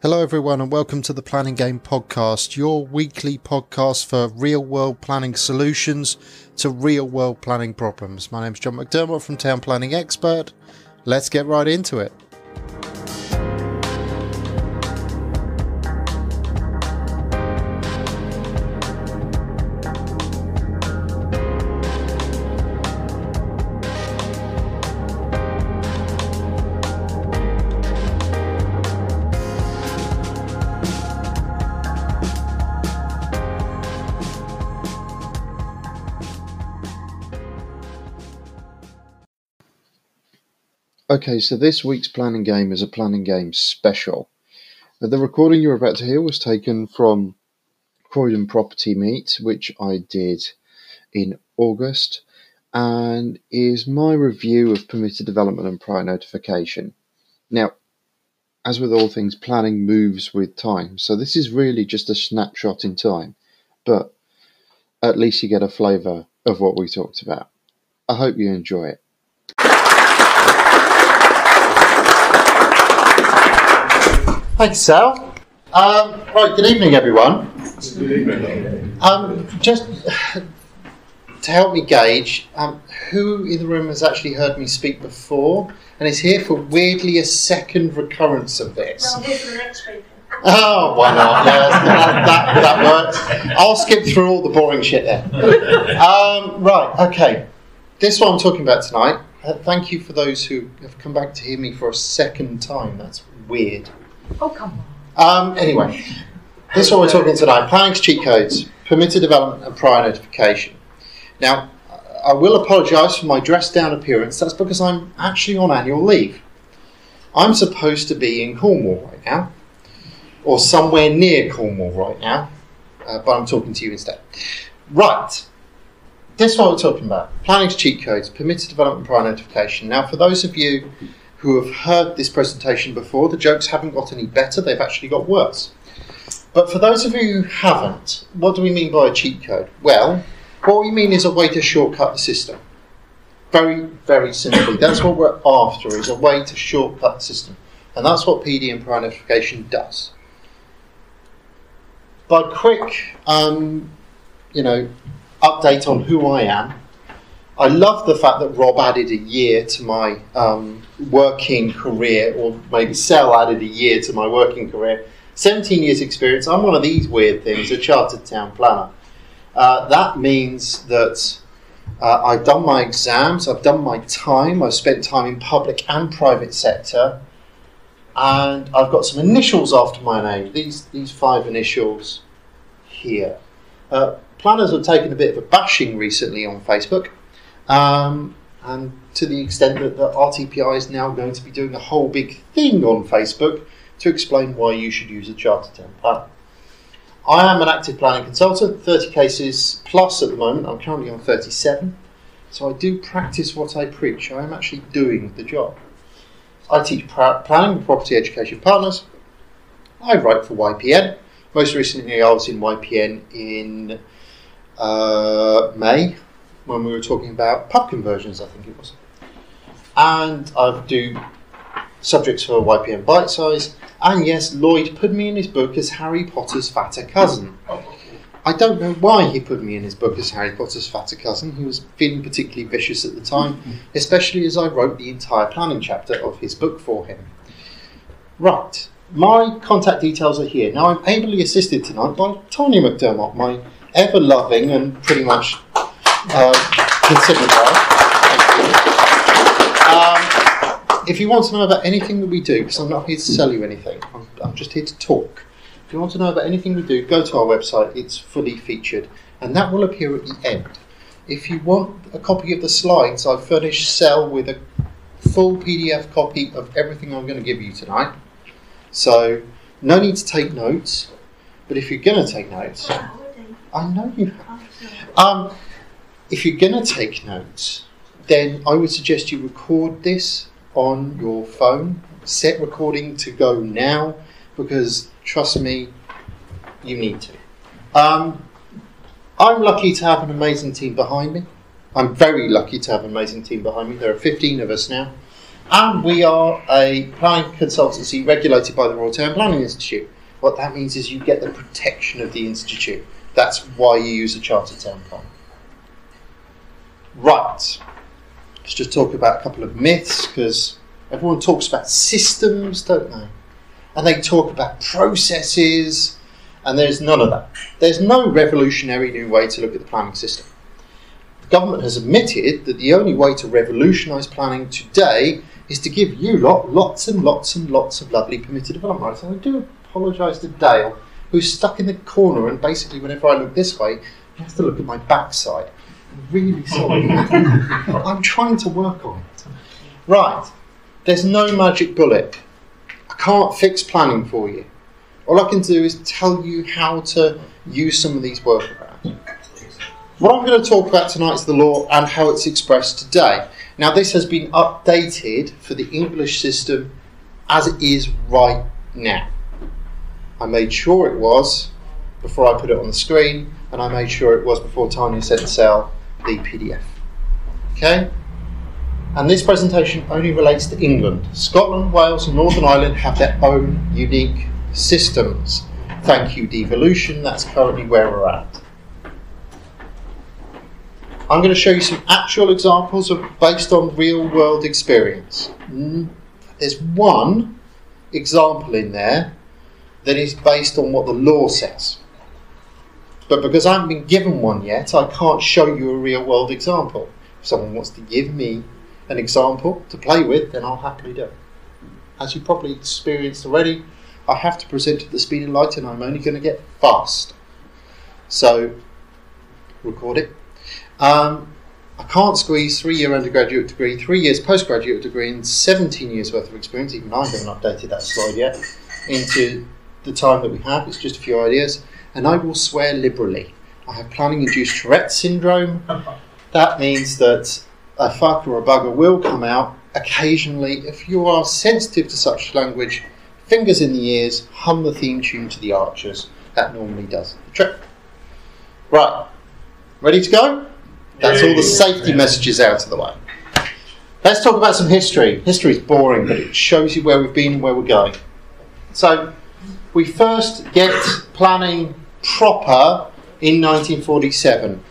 Hello everyone and welcome to the Planning Game Podcast, your weekly podcast for real-world planning solutions to real-world planning problems. My name is John McDermott from Town Planning Expert. Let's get right into it. Okay, so this week's planning game is a planning game special. The recording you're about to hear was taken from Croydon Property Meet, which I did in August, and is my review of permitted development and prior notification. Now, as with all things, planning moves with time, so this is really just a snapshot in time, but at least you get a flavour of what we talked about. I hope you enjoy it. Thanks, Sal. Right, good evening, everyone. Good evening. Just to help me gauge, who in the room has actually heard me speak before and is here for weirdly a second recurrence of this? No, I'm here for the next speaker. Oh, why not? Yeah, that works. I'll skip through all the boring shit then. Right, okay. This is what I'm talking about tonight. Thank you for those who have come back to hear me for a second time. That's weird. Oh, come on. Anyway, this is what we're talking tonight. Planning's cheat codes, permitted development and prior notification. Now, I will apologise for my dressed down appearance. That's because I'm actually on annual leave. I'm supposed to be in Cornwall right now, or somewhere near Cornwall right now, but I'm talking to you instead. Right, this is what we're talking about. Planning's cheat codes, permitted development and prior notification. Now, for those of you who have heard this presentation before, the jokes haven't got any better, they've actually got worse. But for those of you who haven't, what do we mean by a cheat code? Well, what we mean is a way to shortcut the system. Very, very simply. That's what we're after, is a way to shortcut the system. And that's what PD and prior notification does. By quick, update on who I am, I love the fact that Rob added a year to my working career, or maybe Sal added a year to my working career. 17 years experience. I'm one of these weird things, a chartered town planner. That means that I've done my exams, I've done my time, I've spent time in public and private sector, and I've got some initials after my name, these 5 initials here. Planners have taken a bit of a bashing recently on Facebook. And to the extent that the RTPI is now going to be doing a whole big thing on Facebook to explain why you should use a chartered town planner. I am an active planning consultant, 30 cases plus at the moment. I'm currently on 37, so I do practice what I preach. I am actually doing the job. I teach planning with property education partners. I write for YPN. Most recently I was in YPN in May, when we were talking about pub conversions, I think it was. And I do subjects for YPM Bite Size. And yes, Lloyd put me in his book as Harry Potter's fatter cousin. I don't know why he put me in his book as Harry Potter's fatter cousin. He was feeling particularly vicious at the time, especially as I wrote the entire planning chapter of his book for him. Right, my contact details are here. Now, I'm ably assisted tonight by Tony McDermott, my ever-loving and pretty much considered well. If you want to know about anything that we do, because I'm not here to sell you anything, I'm just here to talk. If you want to know about anything we do, go to our website. It's fully featured, and that will appear at the end. If you want a copy of the slides, I've furnished Sal with a full PDF copy of everything I'm going to give you tonight. So, no need to take notes, but if you're going to take notes, I know you have. If you're going to take notes, then I would suggest you record this on your phone. Set recording to go now, because trust me, you need to. I'm lucky to have an amazing team behind me. I'm very lucky to have an amazing team behind me. There are 15 of us now. And we are a planning consultancy regulated by the Royal Town Planning Institute. What that means is you get the protection of the institute. That's why you use a chartered town plan. Right. Let's just talk about a couple of myths, because everyone talks about systems, don't they? And they talk about processes, and there's none of that. There's no revolutionary new way to look at the planning system. The government has admitted that the only way to revolutionise planning today is to give you lots and lots and lots of lovely permitted development rights. And I do apologise to Dale, who's stuck in the corner, and basically whenever I look this way, he has to look at my backside. I'm really sorry. I'm trying to work on it. Right, there's no magic bullet. I can't fix planning for you. All I can do is tell you how to use some of these workarounds. What I'm going to talk about tonight is the law and how it's expressed today. Now, this has been updated for the English system as it is right now. I made sure it was before I put it on the screen, and I made sure it was before Tanya sent Sal the PDF. Okay? And this presentation only relates to England. Scotland, Wales and Northern Ireland have their own unique systems. Thank you, devolution. That's currently where we're at. I'm going to show you some actual examples based on real world experience. There's one example in there that is based on what the law says. But because I haven't been given one yet, I can't show you a real world example. If someone wants to give me an example to play with, then I'll happily do it. As you probably experienced already, I have to present at the speed of light, and I'm only going to get fast. So, record it. I can't squeeze 3-year undergraduate degree, 3 years postgraduate degree, and 17 years worth of experience, even I haven't updated that slide yet, into the time that we have. It's just a few ideas. And I will swear liberally. I have planning-induced Tourette syndrome. That means that a fuck or a bugger will come out occasionally. If you are sensitive to such language, fingers in the ears, hum the theme tune to the Archers. That normally does the trick. Right. Ready to go? That's all the safety messages out of the way. Let's talk about some history. History is boring, but it shows you where we've been and where we're going. So, we first get planning proper in 1947.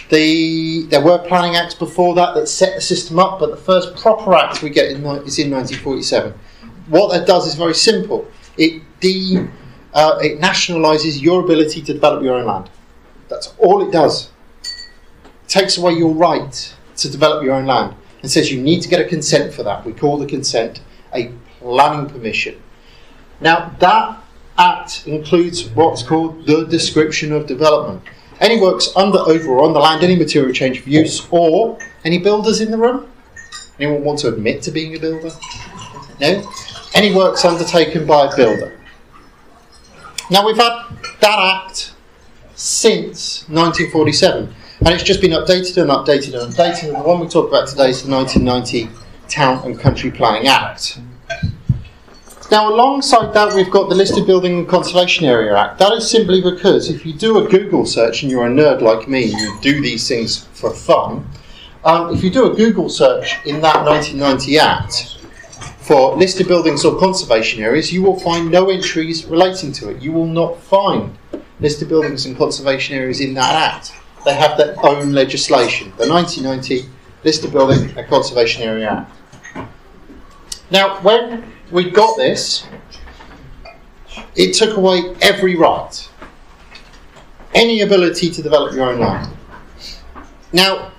There were planning acts before that set the system up, but the first proper act we get is in 1947. What that does is very simple. It nationalises your ability to develop your own land. That's all it does. Takes away your right to develop your own land and says you need to get a consent for that. We call the consent a planning permission. Now that act includes what's called the description of development. Any works under, over or on the land, any material change of use, or any builders in the room? Anyone want to admit to being a builder? No? Any works undertaken by a builder. Now we've had that act since 1947. And it's just been updated and updated and updated. And the one we talk about today is the 1990 Town and Country Planning Act. Now, alongside that, we've got the Listed Building and Conservation Area Act. That is simply because if you do a Google search, and you're a nerd like me, you do these things for fun, if you do a Google search in that 1990 Act for listed buildings or conservation areas, you will find no entries relating to it. You will not find listed buildings and conservation areas in that Act. They have their own legislation, the 1990 Listed Building and Conservation Area Act. Now, when we got this, it took away every right, any ability to develop your own land. Now,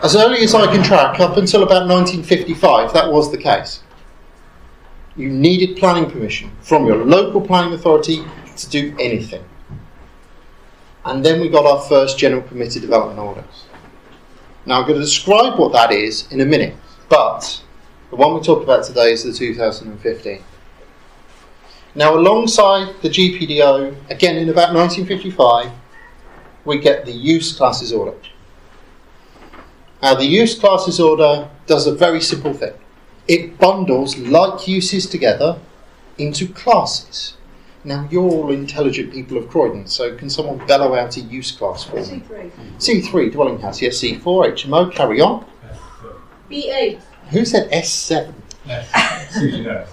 as early as I can track, up until about 1955, that was the case. You needed planning permission from your local planning authority to do anything. And then we got our first general permitted development orders. Now I'm going to describe what that is in a minute, but the one we talk about today is the 2015. Now alongside the GPDO, again in about 1955, we get the use classes order. Now the use classes order does a very simple thing. It bundles like uses together into classes. Now, you're all intelligent people of Croydon, so can someone bellow out a use class for me? C3. C3, dwelling house. Yes, C4, HMO, carry on. B8. Who said S7? Sui generis.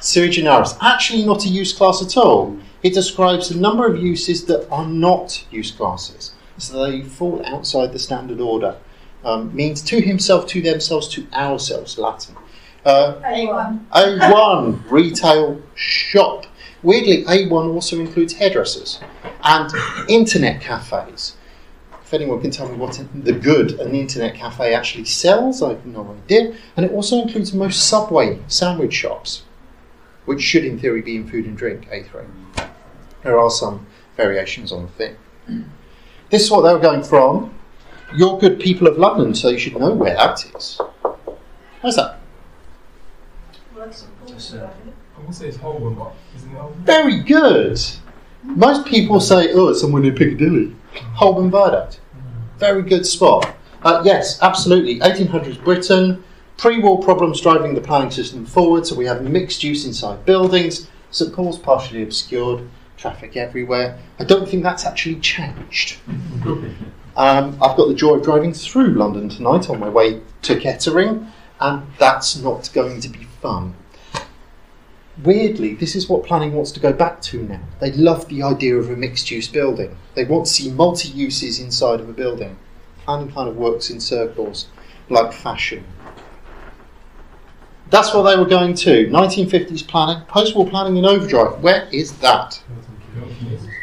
Sui generis. Actually not a use class at all. It describes a number of uses that are not use classes. So they fall outside the standard order. Means to himself, to themselves, to ourselves, Latin. A1. A1, retail shop. Weirdly, A1 also includes hairdressers and internet cafes. If anyone can tell me what the good an internet cafe actually sells, I have no idea. And it also includes most Subway sandwich shops, which should in theory be in food and drink, A3. There are some variations on the thing. This is what they were going from. You're good people of London, so you should know where that is. Where's that? Well, that's important. I want to say it's Holborn, but isn't it Holborn? Very good. Most people say, oh, it's somewhere near Piccadilly. Holborn Viaduct. Very good spot. Yes, absolutely. 1800s Britain. Pre-war problems driving the planning system forward, so we have mixed use inside buildings. St Paul's partially obscured. Traffic everywhere. I don't think that's actually changed. I've got the joy of driving through London tonight on my way to Kettering, and that's not going to be fun. Weirdly, this is what planning wants to go back to now. They love the idea of a mixed-use building. They want to see multi-uses inside of a building. Planning kind of works in circles, like fashion. That's what they were going to. 1950s planning, post-war planning in overdrive. Where is that?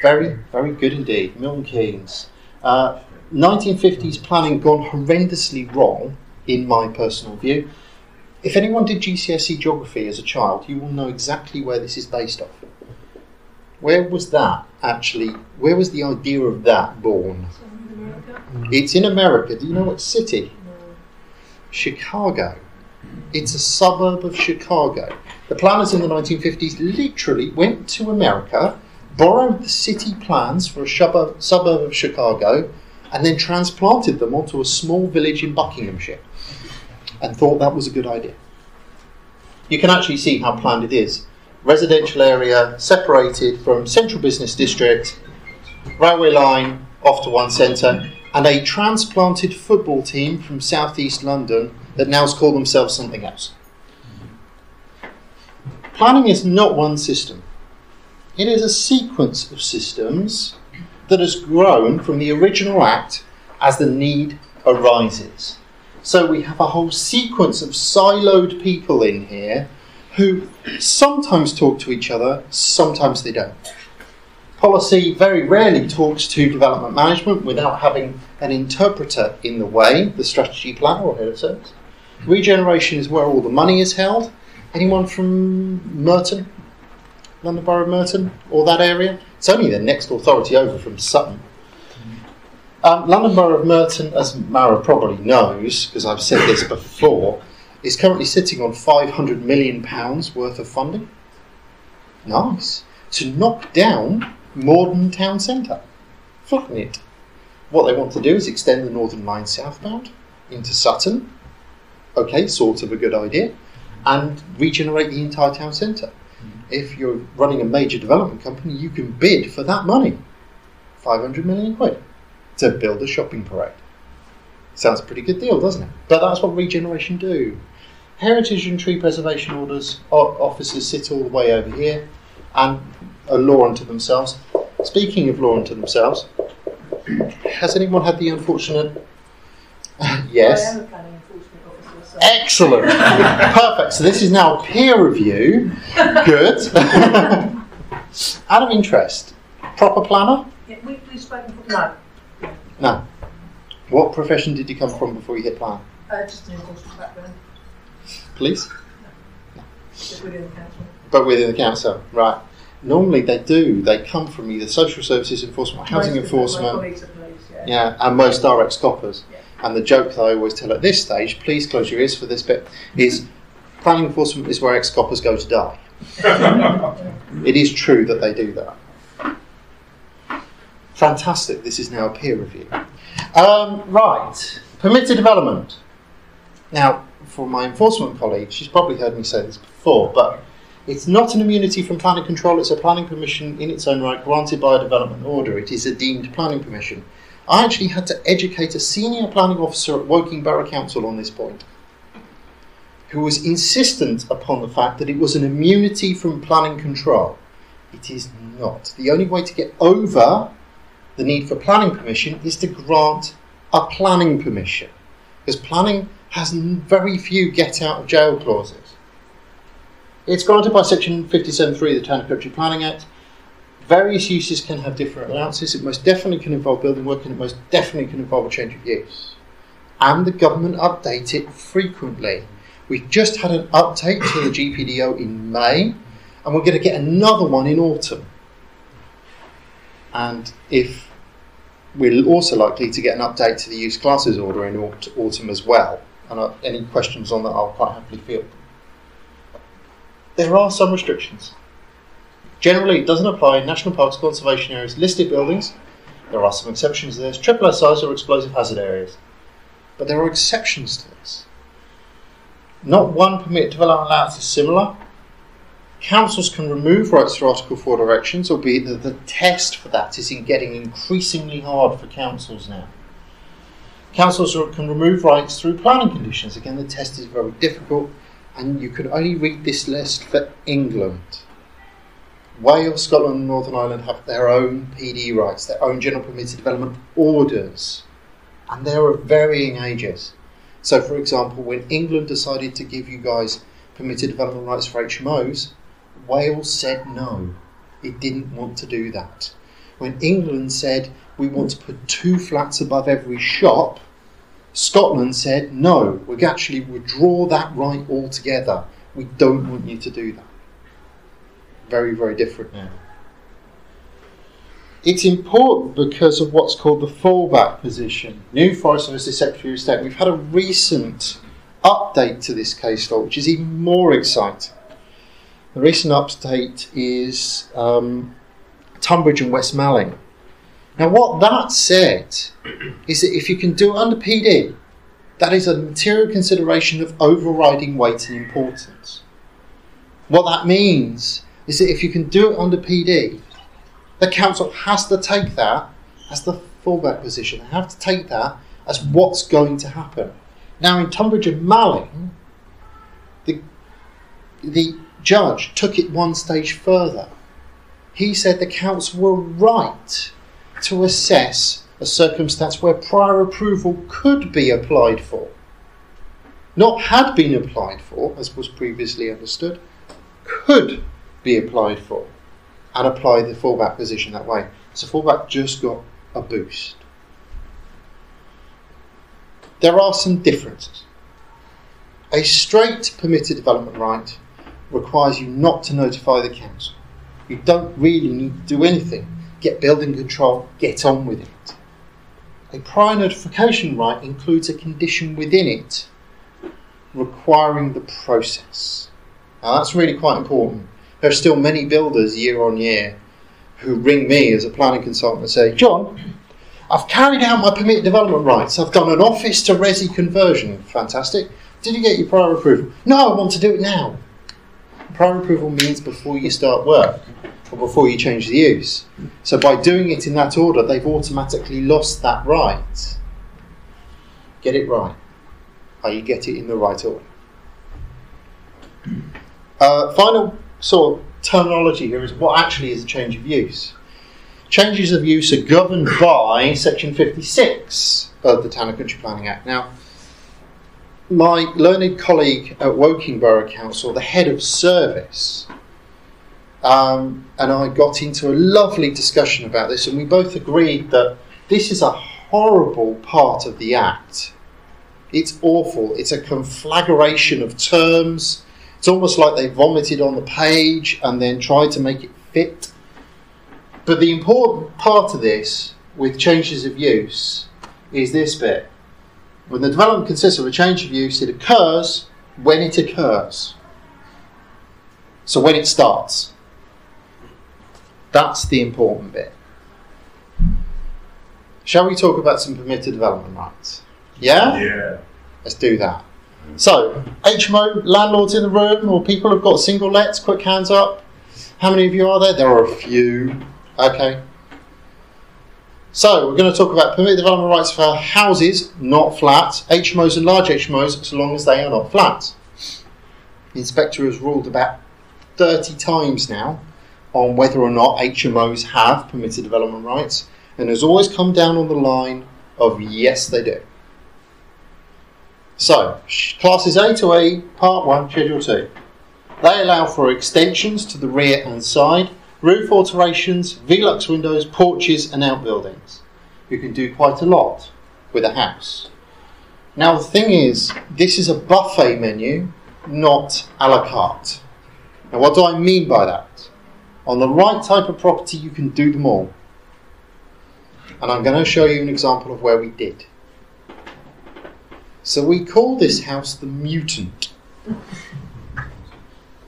Very, very good indeed. Milton Keynes. 1950s planning gone horrendously wrong, in my personal view. If anyone did GCSE geography as a child, you will know exactly where this is based off. Where was that actually? Where was the idea of that born? It's in America. Do you know what city? Chicago. It's a suburb of Chicago. The planners in the 1950s literally went to America, borrowed the city plans for a suburb of Chicago, and then transplanted them onto a small village in Buckinghamshire, and thought that was a good idea. You can actually see how planned it is. Residential area separated from central business district, railway line off to one centre, and a transplanted football team from southeast London that now call themselves something else. Planning is not one system. It is a sequence of systems that has grown from the original act as the need arises. So we have a whole sequence of siloed people in here who sometimes talk to each other, sometimes they don't. Policy very rarely talks to development management without having an interpreter in the way, the strategy planner or head of service. Regeneration is where all the money is held. Anyone from Merton? London Borough of Merton? Or that area? It's only the next authority over from Sutton. London Borough of Merton, as Mara probably knows, because I've said this before, is currently sitting on £500 million worth of funding. Nice. To knock down Morden Town Centre. Flatten it. What they want to do is extend the Northern Line southbound into Sutton. Okay, sort of a good idea. And regenerate the entire town centre. If you're running a major development company, you can bid for that money. 500 million quid to build a shopping parade. Sounds a pretty good deal, doesn't it? But that's what regeneration do. Heritage and tree preservation officers sit all the way over here and are law unto themselves. Speaking of law unto themselves, has anyone had the unfortunate... Yes. I am a planning enforcement officer. So. Excellent. Perfect. So this is now peer review. Good. Out of interest, proper planner? Yeah, we've spoken for... No. No. What profession did you come from before you hit plan? Just an enforcement background. Police? No. Just within the council. But within the council, right. Normally they do. They come from either social services enforcement or housing enforcement. My colleagues are police, yeah. Yeah, and most are ex-coppers. Yeah. And the joke that I always tell at this stage, please close your ears for this bit, is planning enforcement is where ex-coppers go to die. It is true that they do that. Fantastic. This is now a peer review. Right. Permitted development. Now, for my enforcement colleague, she's probably heard me say this before, but it's not an immunity from planning control. It's a planning permission in its own right granted by a development order. It is a deemed planning permission. I actually had to educate a senior planning officer at Woking Borough Council on this point. who was insistent upon the fact that it was an immunity from planning control. It is not. The only way to get over the need for planning permission is to grant a planning permission, because planning has very few get out of jail clauses. It's granted by section 57.3 of the Town and Country Planning Act. Various uses can have different allowances. It most definitely can involve building work, and it most definitely can involve a change of use. And the government update it frequently. We've just had an update to the GPDO in May, and we're going to get another one in autumn. And if we're also likely to get an update to the use classes order in autumn as well. And any questions on that, I'll quite happily field. There are some restrictions. Generally, it doesn't apply in national parks, conservation areas, listed buildings. There are some exceptions to this, triple SIs or explosive hazard areas. But there are exceptions to this. Not one permit development allowance is similar. Councils can remove rights through Article 4 directions, albeit that the test for that is getting increasingly hard for councils now. Councils can remove rights through planning conditions. Again, the test is very difficult, and you can only read this list for England. Wales, Scotland and Northern Ireland have their own PD rights, their own general permitted development orders, and they're of varying ages. So, for example, when England decided to give you guys permitted development rights for HMOs, Wales said no. It didn't want to do that. When England said we want to put 2 flats above every shop, Scotland said no, we actually withdraw that right altogether. We don't want you to do that. Very, very different now. It's important because of what's called the fallback position. New Forest Service Secretary of State. We've had a recent update to this case law, which is even more exciting. The recent update is Tunbridge and West Malling. Now, what that said is that if you can do it under PD, that is a material consideration of overriding weight and importance. What that means is that if you can do it under PD, the council has to take that as the fallback position. They have to take that as what's going to happen. Now, in Tunbridge and Malling, the judge took it one stage further. He said the council were right to assess a circumstance where prior approval could be applied for. Not had been applied for, as was previously understood, could be applied for, and apply the fallback position that way. So fallback just got a boost. There are some differences. A straight permitted development right requires you not to notify the council. You don't really need to do anything. Get building control, get on with it. A prior notification right includes a condition within it requiring the process. Now that's really quite important. There are still many builders year on year who ring me as a planning consultant and say, John, I've carried out my permitted development rights. I've done an office to resi conversion. Fantastic. Did you get your prior approval? No, I want to do it now. Prior approval means before you start work or before you change the use. So by doing it in that order, they've automatically lost that right. Get it right. You get it in the right order. Final sort of terminology here is what actually is a change of use. Changes of use are governed by section 56 of the Town and Country Planning Act. Now, my learned colleague at Woking Borough Council, the head of service, and I got into a lovely discussion about this, and we both agreed that this is a horrible part of the Act. It's awful. It's a conflagration of terms. It's almost like they vomited on the page and then tried to make it fit. But the important part of this, with changes of use, is this bit. When the development consists of a change of use, it occurs when it occurs. So when it starts. That's the important bit. Shall we talk about some permitted development rights? Yeah? Yeah. Let's do that. So, HMO, landlords in the room, or people who've got single lets, quick hands up. How many of you are there? There are a few. Okay. So, we're going to talk about permitted development rights for houses, not flats, HMOs and large HMOs, so long as they are not flats. The inspector has ruled about 30 times now on whether or not HMOs have permitted development rights, and has always come down on the line of yes, they do. So, classes A to E, Part 1, Schedule 2. They allow for extensions to the rear and side, roof alterations, Velux windows, porches and outbuildings. You can do quite a lot with a house. Now the thing is, this is a buffet menu, not a la carte. Now what do I mean by that? On the right type of property you can do them all. And I'm going to show you an example of where we did. So we call this house the Mutant.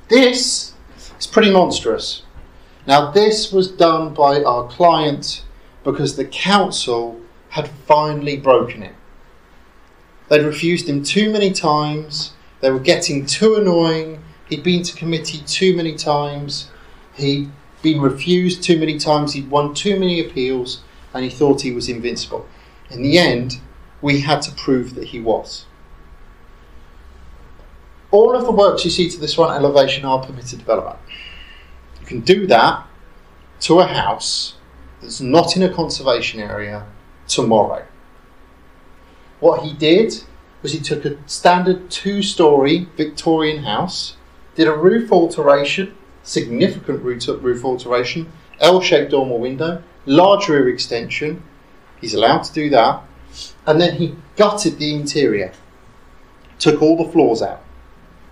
This is pretty monstrous. Now this was done by our client because the council had finally broken it. They'd refused him too many times, they were getting too annoying, he'd been to committee too many times, he'd been refused too many times, he'd won too many appeals, and he thought he was invincible. In the end, we had to prove that he was. All of the works you see to this front elevation are permitted development. You can do that to a house that's not in a conservation area tomorrow. What he did was he took a standard 2-storey Victorian house, did a roof alteration, significant roof alteration, L-shaped dormer window, large rear extension, he's allowed to do that, and then he gutted the interior, took all the floors out.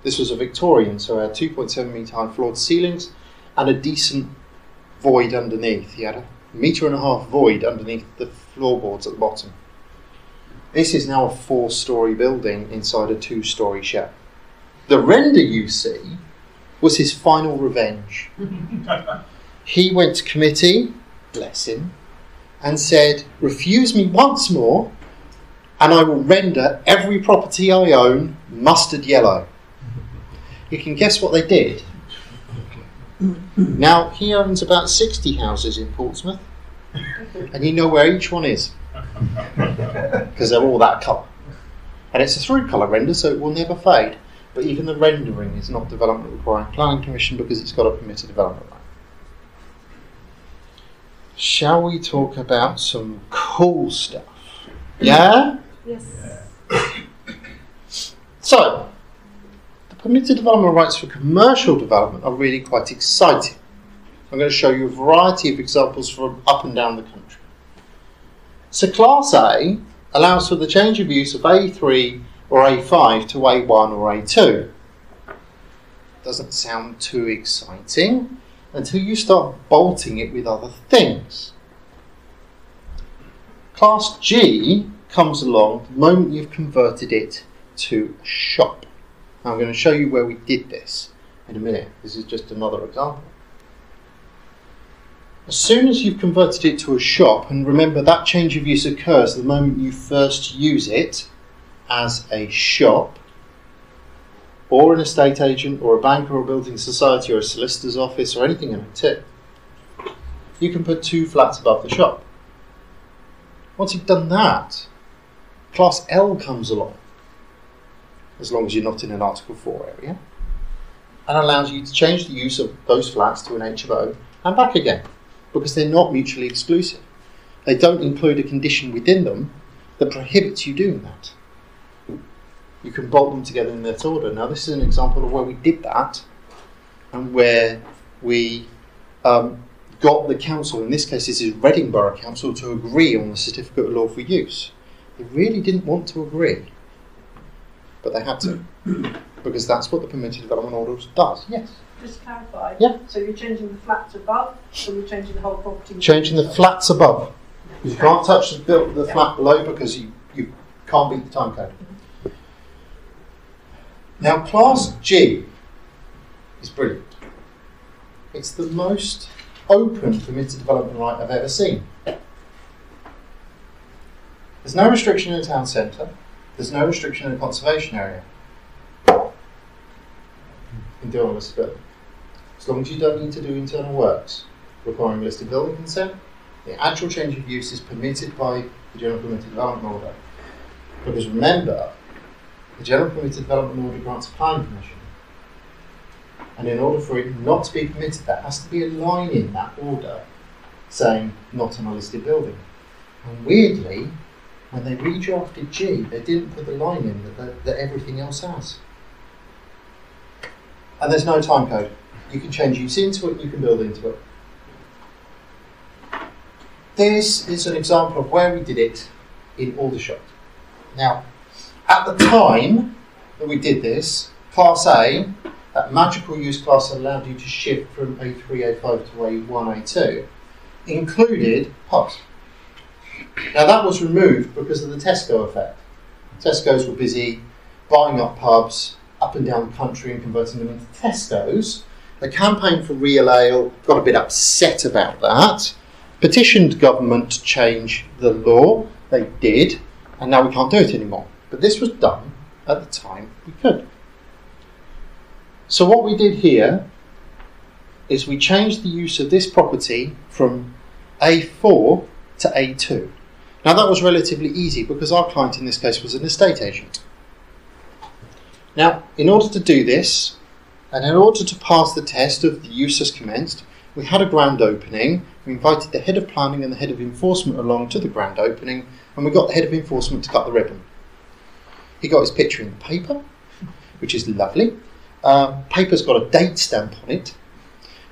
This was a Victorian, so it had 2.7 metre high floored ceilings and a decent void underneath. He had a 1.5 metre void underneath the floorboards at the bottom. This is now a 4-storey building inside a 2-storey shed. The render you see was his final revenge. He went to committee, bless him, and said, refuse me once more and I will render every property I own mustard yellow. You can guess what they did. Now, he owns about 60 houses in Portsmouth, and you know where each one is, because they're all that colour. And it's a through-colour render, so it will never fade. But even the rendering is not development requiring planning permission because it's got a permitted development right. Shall we talk about some cool stuff? Yeah? Yes. So, permitted development rights for commercial development are really quite exciting. I'm going to show you a variety of examples from up and down the country. So Class A allows for the change of use of A3 or A5 to A1 or A2. Doesn't sound too exciting until you start bolting it with other things. Class G comes along the moment you've converted it to a shop. I'm going to show you where we did this in a minute. This is just another example. As soon as you've converted it to a shop, and remember that change of use occurs the moment you first use it as a shop, or an estate agent, or a bank, or a building society, or a solicitor's office, or anything in it too, you can put 2 flats above the shop. Once you've done that, Class L comes along, as long as you're not in an Article 4 area, and allows you to change the use of those flats to an HMO and back again, because they're not mutually exclusive. They don't include a condition within them that prohibits you doing that. You can bolt them together in that order. Now this is an example of where we did that and where we got the council, in this case this is Reading Borough Council, to agree on the certificate of lawful use. They really didn't want to agree, but they had to, because that's what the permitted development order does. Yes? Just to clarify. Yeah. So you're changing the flats above, or you're changing the whole property? Changing the flats above. You can't touch the flat below because you can't beat the time code. Now Class G is brilliant. It's the most open permitted development right I've ever seen. There's no restriction in a town centre. There's no restriction in a conservation area. You can do on a listed building. As long as you don't need to do internal works requiring listed building consent, the actual change of use is permitted by the General Permitted Development Order. Because remember, the General Permitted Development Order grants a planning permission. And in order for it not to be permitted, there has to be a line in that order saying not an unlisted building. And weirdly, when they redrafted G, they didn't put the line in that everything else has. And there's no time code. You can change use into it, you can build into it. This is an example of where we did it in Aldershot. Now, at the time that we did this, Class A, that magical use class that allowed you to shift from A3, A5 to A1, A2, included pubs. Now that was removed because of the Tesco effect. Tesco's were busy buying up pubs up and down the country and converting them into Tesco's. The Campaign for Real Ale got a bit upset about that, petitioned government to change the law. They did, and now we can't do it anymore. But this was done at the time we could. So what we did here is we changed the use of this property from A4 to A2. Now that was relatively easy because our client in this case was an estate agent. Now, in order to do this, and in order to pass the test of the use as commenced, we had a grand opening. We invited the head of planning and the head of enforcement along to the grand opening, and we got the head of enforcement to cut the ribbon. He got his picture in the paper, which is lovely. Paper's got a date stamp on it,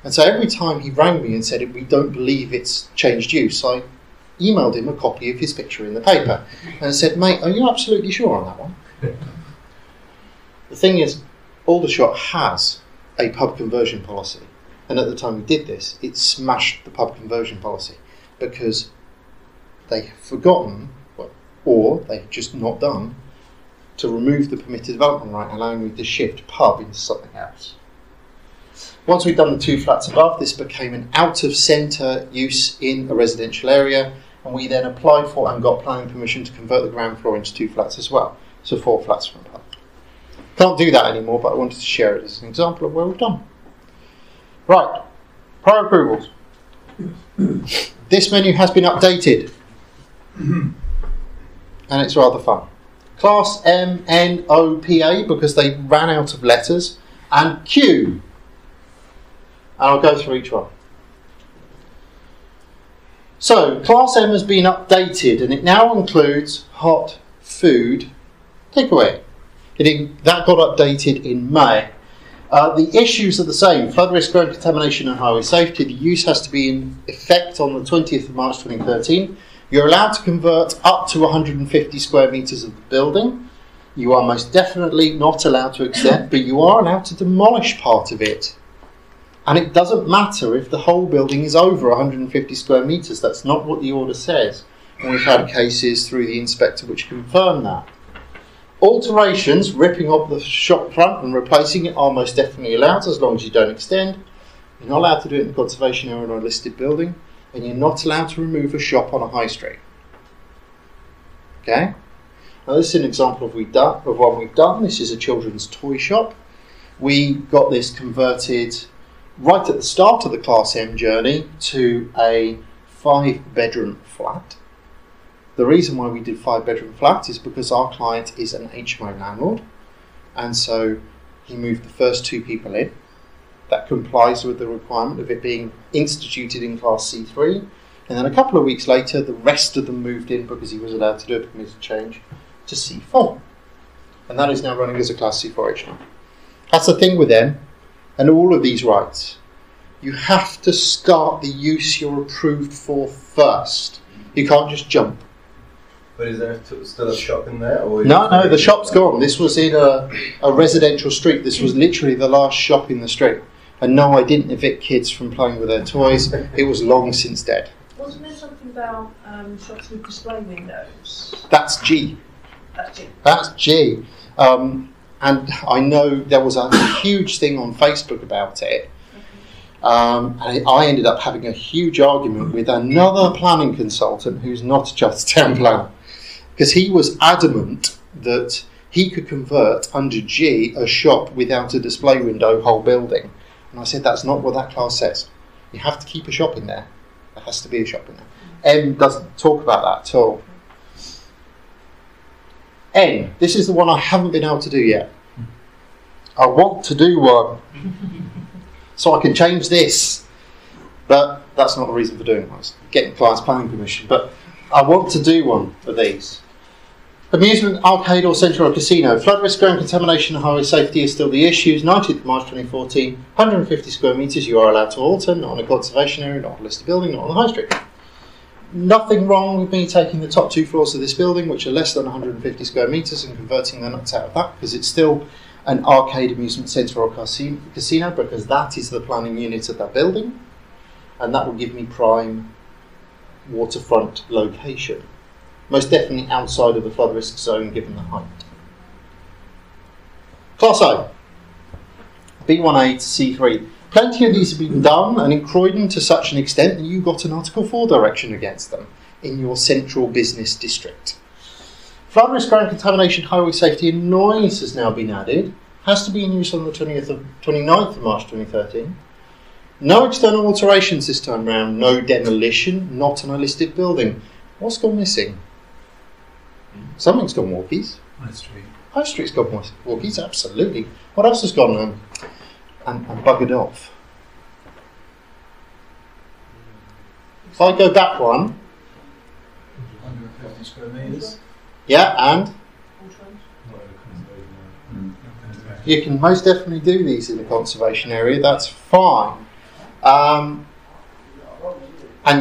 and so every time he rang me and said, we don't believe it's changed use, I emailed him a copy of his picture in the paper and said, mate, are you absolutely sure on that one? The thing is, Aldershot has a pub conversion policy, and at the time we did this, it smashed the pub conversion policy because they have forgotten, or they've just not done, to remove the permitted development right, allowing me to shift pub into something else. Once we'd done the 2 flats above, this became an out-of-centre use in a residential area, and we then applied for and got planning permission to convert the ground floor into 2 flats as well, so 4 flats from pub. Can't do that anymore, but I wanted to share it as an example of where we've done. Right, prior approvals. This menu has been updated, and it's rather fun. Class M, N, O, P, A, because they ran out of letters, and Q. And I'll go through each one. So, Class M has been updated, and it now includes hot food takeaway. That got updated in May. The issues are the same: flood risk, ground contamination and highway safety. The use has to be in effect on the 20th of March 2013. You're allowed to convert up to 150 square metres of the building. You are most definitely not allowed to extend, but you are allowed to demolish part of it. And it doesn't matter if the whole building is over 150 square metres. That's not what the order says. And we've had cases through the inspector which confirm that. Alterations, ripping up the shop front and replacing it, are most definitely allowed as long as you don't extend. You're not allowed to do it in the conservation area or a listed building, and you're not allowed to remove a shop on a high street. Okay? Now this is an example of one we've done. This is a children's toy shop. We got this converted right at the start of the Class M journey to a 5-bedroom flat. The reason why we did 5-bedroom flat is because our client is an HMO landlord, and so he moved the first 2 people in. That complies with the requirement of it being instituted in Class C3, and then a couple of weeks later the rest of them moved in because he was allowed to do a permitted change to C4, and that is now running as a Class C4 HMO. That's the thing with them and all of these rights. You have to start the use you're approved for first. You can't just jump. But is there still a shop in there? Or No, the shop's gone. This was in a residential street. This was literally the last shop in the street. And no, I didn't evict kids from playing with their toys. It was long since dead. Wasn't there something about shops with display windows? That's G. That's G. That's G. And I know there was a huge thing on Facebook about it. And I ended up having a huge argument with another planning consultant who's not a chartered town planner, because he was adamant that he could convert under G a shop without a display window whole building. And I said, that's not what that class says. You have to keep a shop in there. There has to be a shop in there. M doesn't talk about that at all. N, this is the one I haven't been able to do yet. I want to do one. so I can change this. But that's not the reason for doing it. I was getting clients' planning permission. But I want to do one of these. Amusement, arcade or central casino. Flood risk, ground contamination and highway safety are still the issues. 19th March 2014, 150 square metres you are allowed to alter, not on a conservation area, not on a listed building, not on the high street. Nothing wrong with me taking the top 2 floors of this building, which are less than 150 square metres, and converting the nuts out of that, because it's still an arcade, amusement centre or casino, because that is the planning unit of that building, and that will give me prime waterfront location. Most definitely outside of the flood risk zone given the height. Class A, B1A to C3. Plenty of these have been done, and in Croydon to such an extent that you got an Article 4 direction against them in your central business district. Flood risk, ground contamination, highway safety and noise has now been added. Has to be in use on the 29th of March 2013. No external alterations this time round. No demolition, not on a listed building. What's gone missing? Something's gone walkies. High Street. High Street's gone walkies, absolutely. What else has gone and buggered off? If I go back one, 150 square metres. yeah, and you can most definitely do these in a conservation area, that's fine. And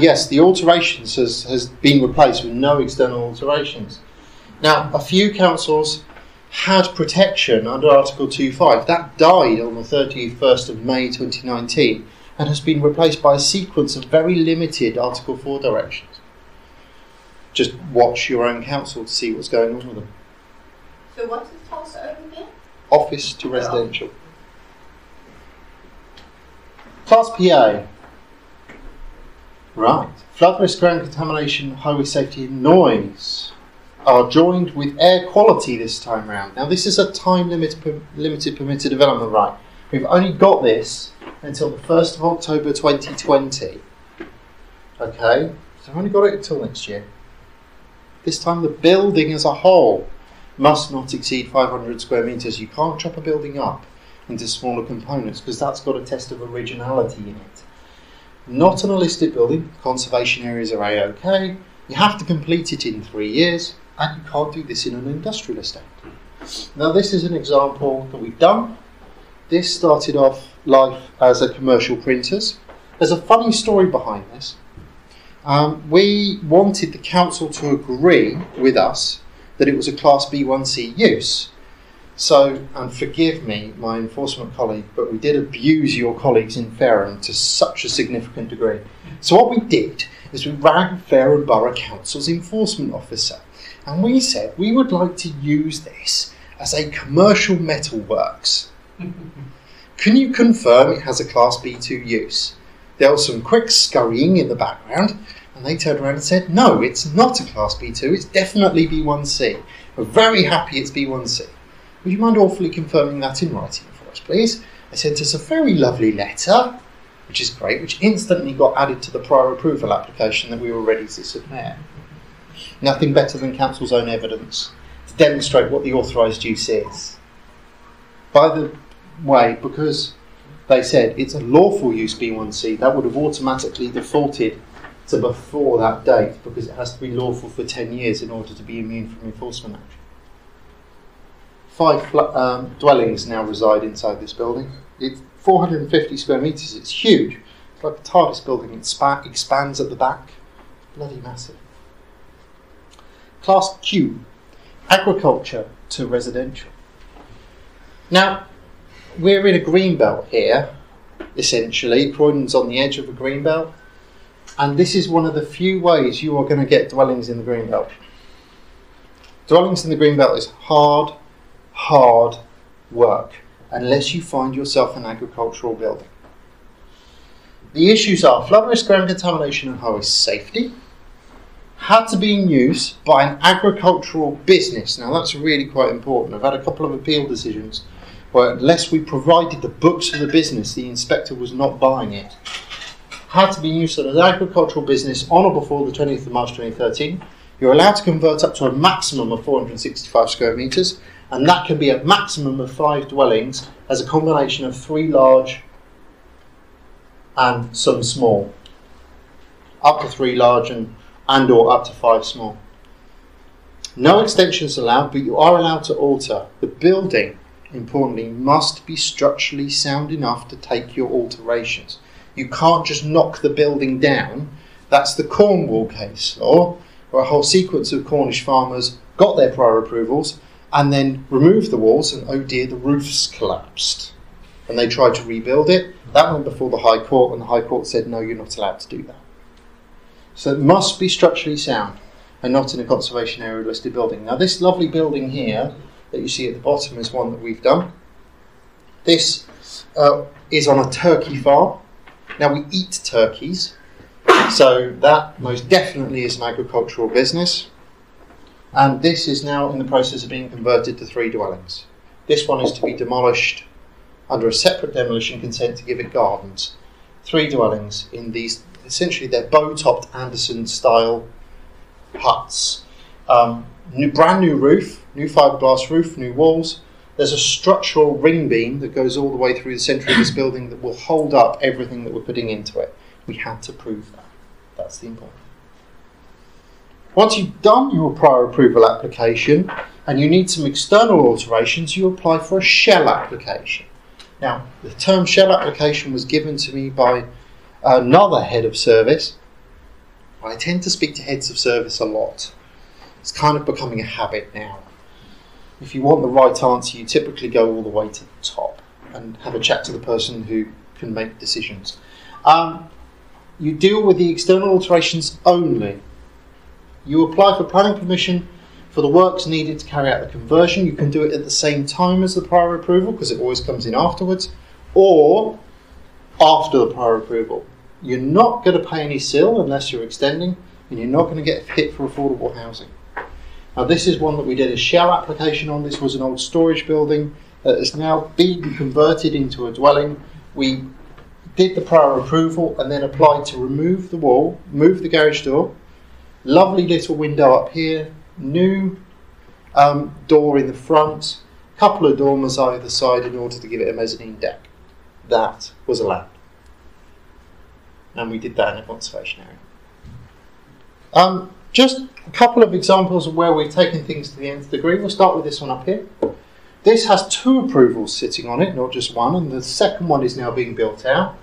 yes, the alterations has been replaced with no external alterations. Now, a few councils had protection under Article 2.5. That died on the 31st of May 2019 and has been replaced by a sequence of very limited Article 4 directions. Just watch your own council to see what's going on with them. So what is Tulsa over there? Office to residential. Class PA. Right. Flood risk, ground contamination, highway safety and noise are joined with air quality this time round. Now this is a time limited permitted development right. We've only got this until the 1st of October 2020. Okay, so I've only got it until next year. This time the building as a whole must not exceed 500 square metres. You can't chop a building up into smaller components because that's got a test of originality in it. Not on a listed building, conservation areas are A-OK. You have to complete it in 3 years, and you can't do this in an industrial estate. Now this is an example that we've done. This started off life as a commercial printers. There's a funny story behind this. We wanted the council to agree with us that it was a Class B1C use. So, and forgive me, my enforcement colleague, but we did abuse your colleagues in Fareham to such a significant degree. So what we did is we rang Fareham Borough Council's enforcement officer, and we said we would like to use this as a commercial metalworks. Can you confirm it has a Class B2 use? There was some quick scurrying in the background, and they turned around and said, no, it's not a Class B2, it's definitely B1C. We're very happy it's B1C. Would you mind awfully confirming that in writing for us, please? They sent us a very lovely letter, which is great, which instantly got added to the prior approval application that we were ready to submit. Nothing better than council's own evidence to demonstrate what the authorised use is. By the way, because they said it's a lawful use B1C, that would have automatically defaulted to before that date because it has to be lawful for 10 years in order to be immune from enforcement action. 5 dwellings now reside inside this building. It's 450 square metres, it's huge. It's like a TARDIS building, it expands at the back. Bloody massive. Class Q, agriculture to residential. Now, we're in a green belt here, essentially. Croydon's on the edge of a green belt. And this is one of the few ways you are going to get dwellings in the green belt. Dwellings in the green belt is hard work unless you find yourself an agricultural building. The issues are flood risk, ground contamination and highway safety. Had to be in use by an agricultural business. Now that's really quite important. I've had a couple of appeal decisions where unless we provided the books for the business, the inspector was not buying it. Had to be in use as an agricultural business on or before the 20th of March 2013. You're allowed to convert up to a maximum of 465 square metres, and that can be a maximum of 5 dwellings as a combination of 3 large and some small. Up to 3 large and or up to 5 small. No extensions allowed, but you are allowed to alter. The building, importantly, must be structurally sound enough to take your alterations. You can't just knock the building down. That's the Cornwall case law, where a whole sequence of Cornish farmers got their prior approvals and then removed the walls, and oh dear, the roofs collapsed. And they tried to rebuild it. That went before the High Court, and the High Court said, no, you're not allowed to do that. So it must be structurally sound and not in a conservation area listed building. Now this lovely building here that you see at the bottom is one that we've done. This is on a turkey farm. Now we eat turkeys, so that most definitely is an agricultural business. And this is now in the process of being converted to 3 dwellings. This one is to be demolished under a separate demolition consent to give it gardens. 3 dwellings in these, essentially they're bow-topped Anderson-style huts. Brand new roof, new fiberglass roof, new walls. There's a structural ring beam that goes all the way through the centre of this building that will hold up everything that we're putting into it. We had to prove that. That's the important thing. Once you've done your prior approval application and you need some external alterations, you apply for a shell application. Now, the term shell application was given to me by another head of service. I tend to speak to heads of service a lot. It's kind of becoming a habit now. If you want the right answer, you typically go all the way to the top and have a chat to the person who can make decisions. You deal with the external alterations only. You apply for planning permission for the works needed to carry out the conversion. You can do it at the same time as the prior approval because it always comes in afterwards, or after the prior approval. You're not going to pay any SIL unless you're extending, and you're not going to get hit for affordable housing. Now this is one that we did a shell application on. This was an old storage building that has now been converted into a dwelling. We did the prior approval and then applied to remove the wall, move the garage door, lovely little window up here, new door in the front, couple of dormers either side in order to give it a mezzanine deck. That was allowed. And we did that in a conservation area. Just a couple of examples of where we've taken things to the nth degree. We'll start with this one up here. This has 2 approvals sitting on it, not just one, and the second one is now being built out.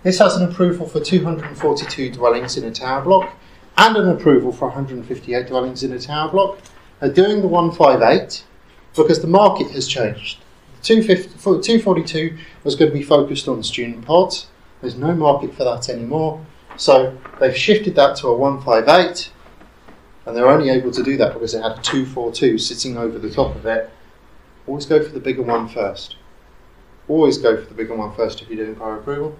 This has an approval for 242 dwellings in a tower block and an approval for 158 dwellings in a tower block. They're doing the 158 because the market has changed. 242 was going to be focused on student pods. There's no market for that anymore. So they've shifted that to a 158, and they're only able to do that because they had a 242 sitting over the top of it. Always go for the bigger one first. Always go for the bigger one first if you're doing prior approval.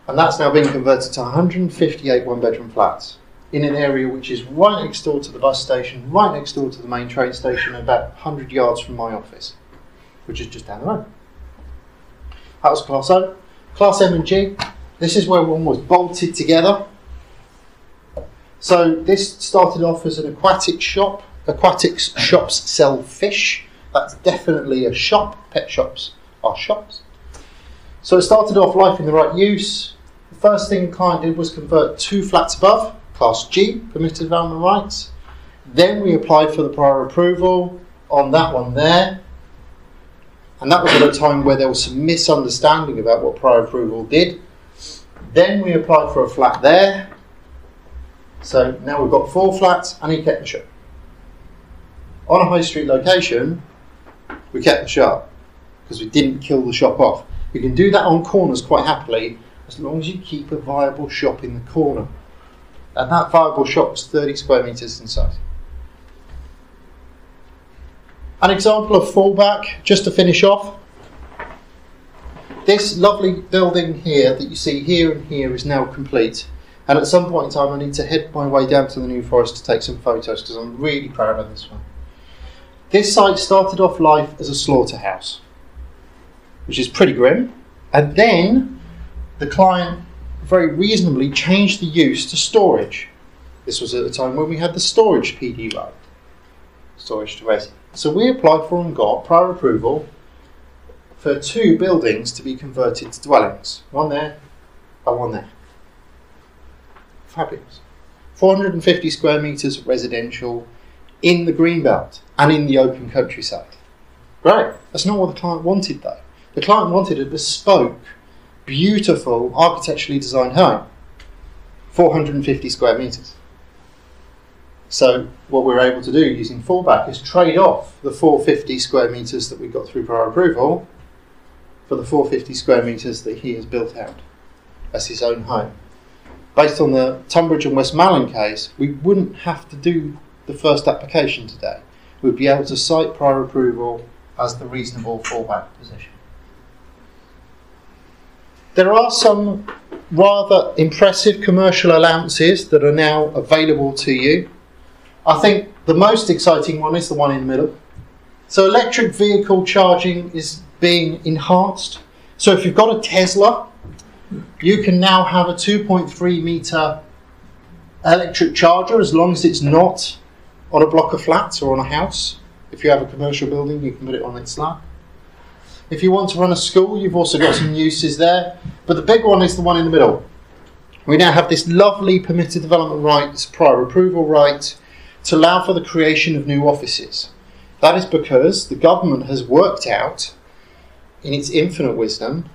And that's now being converted to 158 one-bedroom flats in an area which is right next door to the bus station, right next door to the main train station, about 100 yards from my office, which is just down the road. That was Class O. Class M and G, this is where one was bolted together. So this started off as an aquatic shop. Aquatic shops sell fish. That's definitely a shop. Pet shops are shops. So it started off life in the right use. The first thing the client did was convert 2 flats above, Class G, permitted development rights. Then we applied for the prior approval on that one there. And that was at a time where there was some misunderstanding about what prior approval did. Then we applied for a flat there. So now we've got 4 flats and he kept the shop. On a high street location, we kept the shop because we didn't kill the shop off. You can do that on corners quite happily as long as you keep a viable shop in the corner. And that viable shop was 30 square metres in size. An example of fallback, just to finish off. This lovely building here that you see here and here is now complete. And at some point in time I need to head my way down to the New Forest to take some photos because I'm really proud of this one. This site started off life as a slaughterhouse, which is pretty grim. And then the client very reasonably changed the use to storage. This was at the time when we had the storage PD right, storage to resi. So we applied for and got prior approval for 2 buildings to be converted to dwellings. One there and one there. Fabulous. 450 square metres residential in the greenbelt and in the open countryside. Great. That's not what the client wanted though. The client wanted a bespoke, beautiful, architecturally designed home. 450 square metres. So what we're able to do using fallback is trade off the 450 square metres that we got through prior approval for the 450 square metres that he has built out as his own home. Based on the Tunbridge and Westmoreland case, we wouldn't have to do the first application today. We'd be able to cite prior approval as the reasonable fallback position. There are some rather impressive commercial allowances that are now available to you. I think the most exciting one is the one in the middle. So electric vehicle charging is being enhanced. So if you've got a Tesla, you can now have a 2.3 metre electric charger as long as it's not on a block of flats or on a house. If you have a commercial building, you can put it on its slab. If you want to run a school, you've also got some uses there. But the big one is the one in the middle. We now have this lovely permitted development right, this prior approval right, to allow for the creation of new offices. That is because the government has worked out, in its infinite wisdom,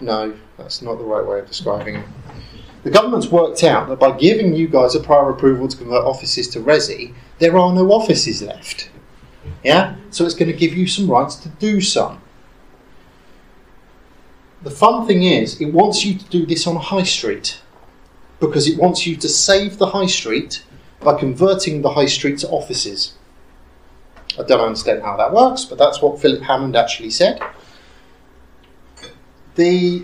no, that's not the right way of describing it. The government's worked out that by giving you guys a prior approval to convert offices to resi, there are no offices left. Yeah? So it's going to give you some rights to do some. The fun thing is, it wants you to do this on a high street because it wants you to save the high street by converting the high street to offices. I don't understand how that works, but that's what Philip Hammond actually said. The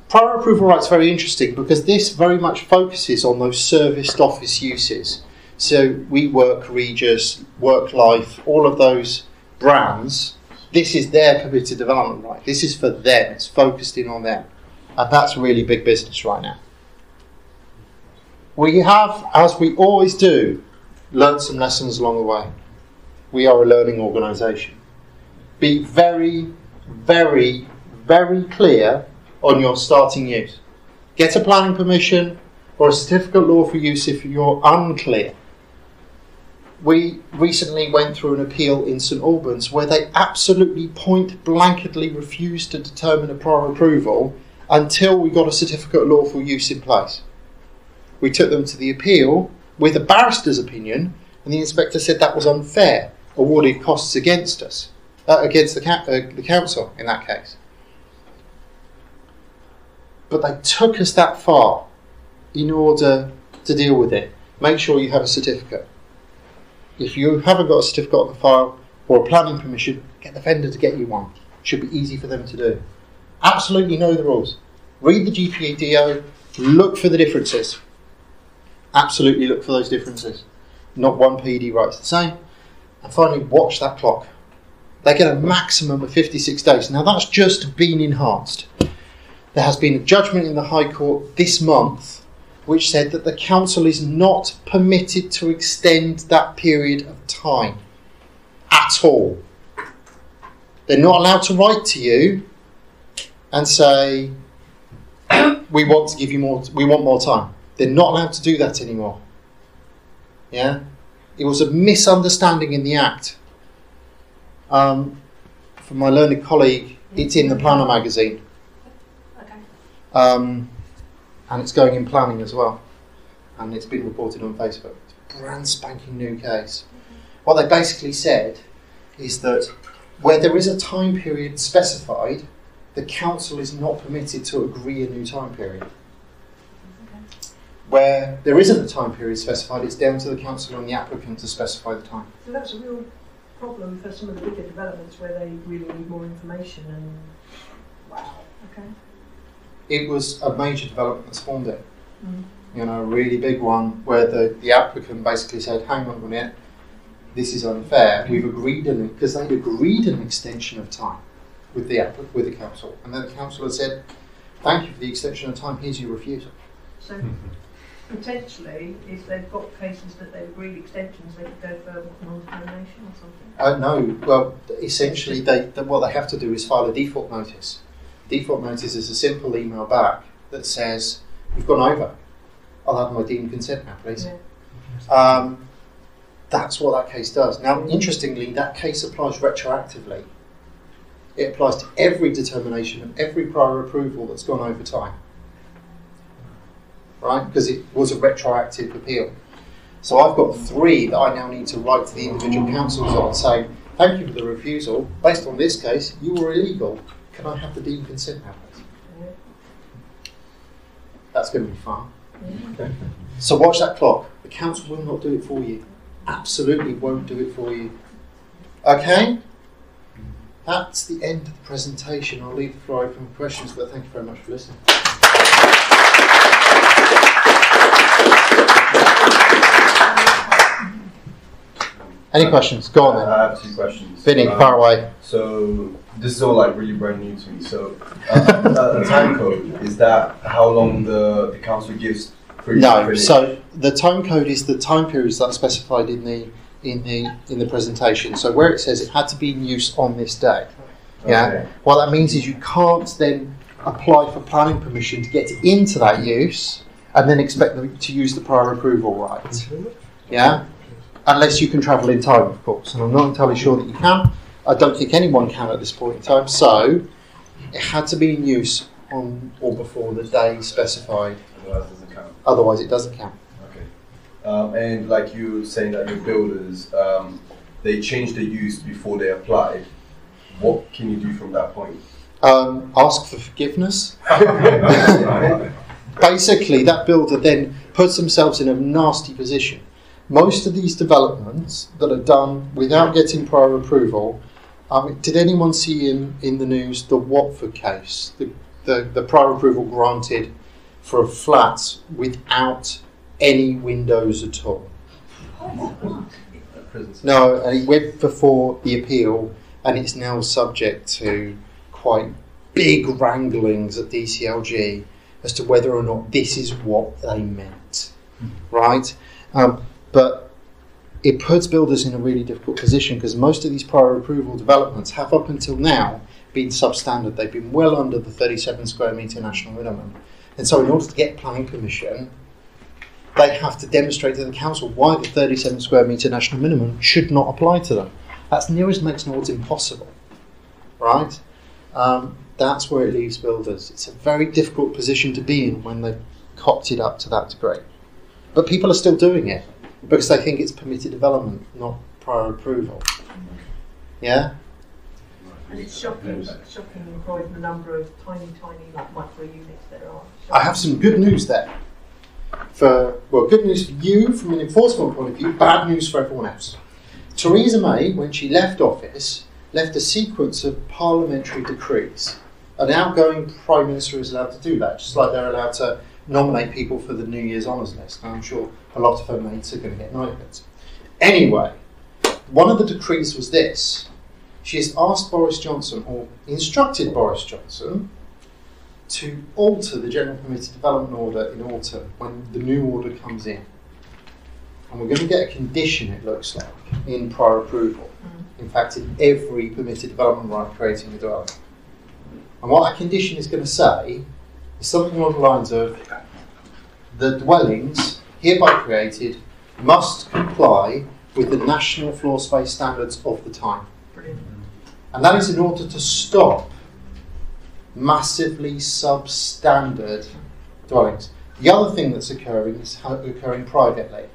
prior approval right is very interesting because this very much focuses on those serviced office uses. So WeWork, Regus, WorkLife, all of those brands, this is their permitted development right. This is for them. It's focused in on them. And that's really big business right now. We have, as we always do, learned some lessons along the way. We are a learning organisation. Be very, very, very clear on your starting use. Get a planning permission or a certificate of lawful use if you're unclear. We recently went through an appeal in St Albans where they absolutely point-blanketly refused to determine a prior approval until we got a certificate of lawful use in place. We took them to the appeal with a barrister's opinion, and the inspector said that was unfair, awarded costs against us, against the council in that case. But they took us that far in order to deal with it. Make sure you have a certificate. If you haven't got a certificate on the file or a planning permission, get the vendor to get you one. Should be easy for them to do. Absolutely know the rules. Read the GPDO, look for the differences. Absolutely look for those differences. Not one PD writes the same. And finally, watch that clock. They get a maximum of 56 days. Now that's just been enhanced. There has been a judgment in the High Court this month which said that the council is not permitted to extend that period of time at all. They're not allowed to write to you and say, we want to give you more, we want more time. They're not allowed to do that anymore. Yeah? It was a misunderstanding in the Act. From my learned colleague, it's in the Planner magazine. Okay. And it's going in planning as well. And it's been reported on Facebook. It's a brand spanking new case. What they basically said is that where there is a time period specified, the council is not permitted to agree a new time period. Where there isn't a time period specified, it's down to the council and the applicant to specify the time. So that's a real problem for some of the bigger developments where they really need more information and wow, okay. It was a major development that spawned it. You know, a really big one where the applicant basically said, hang on a minute, this is unfair. We've agreed because they'd agreed an extension of time with the council. And then the council had said, thank you for the extension of time, here's your refusal. So potentially, if they've got cases that they've agreed extensions, they could go further for non-termination or something? No. Well, essentially, what they have to do is file a default notice. Default notice is a simple email back that says, "You've gone over. I'll have my deemed consent now, please." Yeah. That's what that case does. Now, interestingly, that case applies retroactively. It applies to every determination and every prior approval that's gone over time. Right? Because it was a retroactive appeal. So I've got 3 that I now need to write to the individual councils on saying, "Thank you for the refusal. Based on this case, you were illegal. Can I have the deemed consent now, please?" Yeah. That's going to be fun. Yeah. So watch that clock. The council will not do it for you. Absolutely won't do it for you. Okay? That's the end of the presentation. I'll leave the floor open for questions, but thank you very much for listening. Any questions? Go on then. I have 2 questions. Vinny, far away. So this is all like really brand new to me. So the time code, is that how long the council gives for you to No. finish? So the time code is the time periods that are specified in the presentation. So where it says it had to be in use on this day. Yeah. Okay. What that means is you can't then apply for planning permission to get into that use and then expect them to use the prior approval right. Yeah. Unless you can travel in time, of course, and I'm not entirely sure that you can. I don't think anyone can at this point in time. So it had to be in use on or before the day specified. Otherwise it doesn't count. Otherwise, it doesn't count. Okay. And like you were saying that your builders, they changed the use before they applied. What can you do from that point? Ask for forgiveness. Basically, that builder then puts themselves in a nasty position. Most of these developments that are done without getting prior approval, did anyone see in the news the Watford case? The prior approval granted for a flat without any windows at all. No, and it went before the appeal, and it's now subject to quite big wranglings at DCLG as to whether or not this is what they meant, right? But it puts builders in a really difficult position because most of these prior approval developments have up until now been substandard. They've been well under the 37 square metre national minimum. And so in order to get planning permission, they have to demonstrate to the council why the 37 square metre national minimum should not apply to them. That's nearest next to impossible, right? That's where it leaves builders. It's a very difficult position to be in when they've cocked it up to that degree. But people are still doing it because they think it's permitted development, not prior approval. Yeah? And it's shocking in Croydon the number of tiny like micro units there are. I have some good news there. Good news for you from an enforcement point of view, bad news for everyone else. Theresa May, when she left office, left a sequence of parliamentary decrees. An outgoing Prime Minister is allowed to do that, just like they're allowed to nominate people for the New Year's honours list. I'm sure a lot of her mates are going to get knighthoods. Anyway, one of the decrees was this. She has asked Boris Johnson, or instructed Boris Johnson, to alter the General Permitted Development Order in autumn when the new order comes in. And we're going to get a condition, it looks like, in prior approval. In fact, in every permitted development right creating a dwelling. And what that condition is going to say is something along the lines of the dwellings hereby created must comply with the national floor space standards of the time. Brilliant. And that is in order to stop massively substandard dwellings. The other thing that's occurring is occurring privately.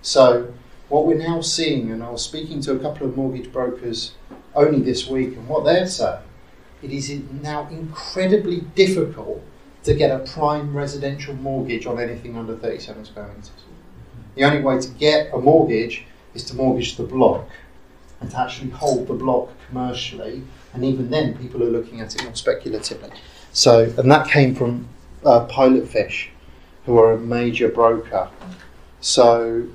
So what we're now seeing, and I was speaking to a couple of mortgage brokers only this week, and what they're saying, it is now incredibly difficult to get a prime residential mortgage on anything under 37 square metres. The only way to get a mortgage is to mortgage the block and to actually hold the block commercially, and even then people are looking at it more speculatively. So, and that came from Pilot Fish, who are a major broker. So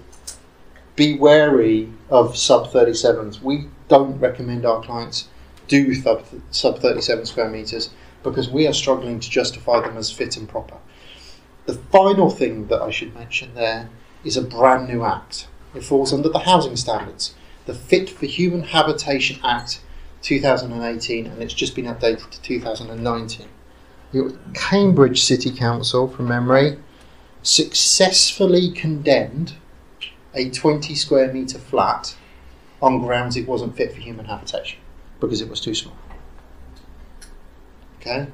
be wary of sub 37s. We don't recommend our clients do sub 37 square metres because we are struggling to justify them as fit and proper. The final thing that I should mention there is a brand new act. It falls under the housing standards, the Fit for Human Habitation Act 2018, and it's just been updated to 2019. The Cambridge City Council, from memory, successfully condemned a 20 square metre flat on grounds it wasn't fit for human habitation because it was too small. Okay?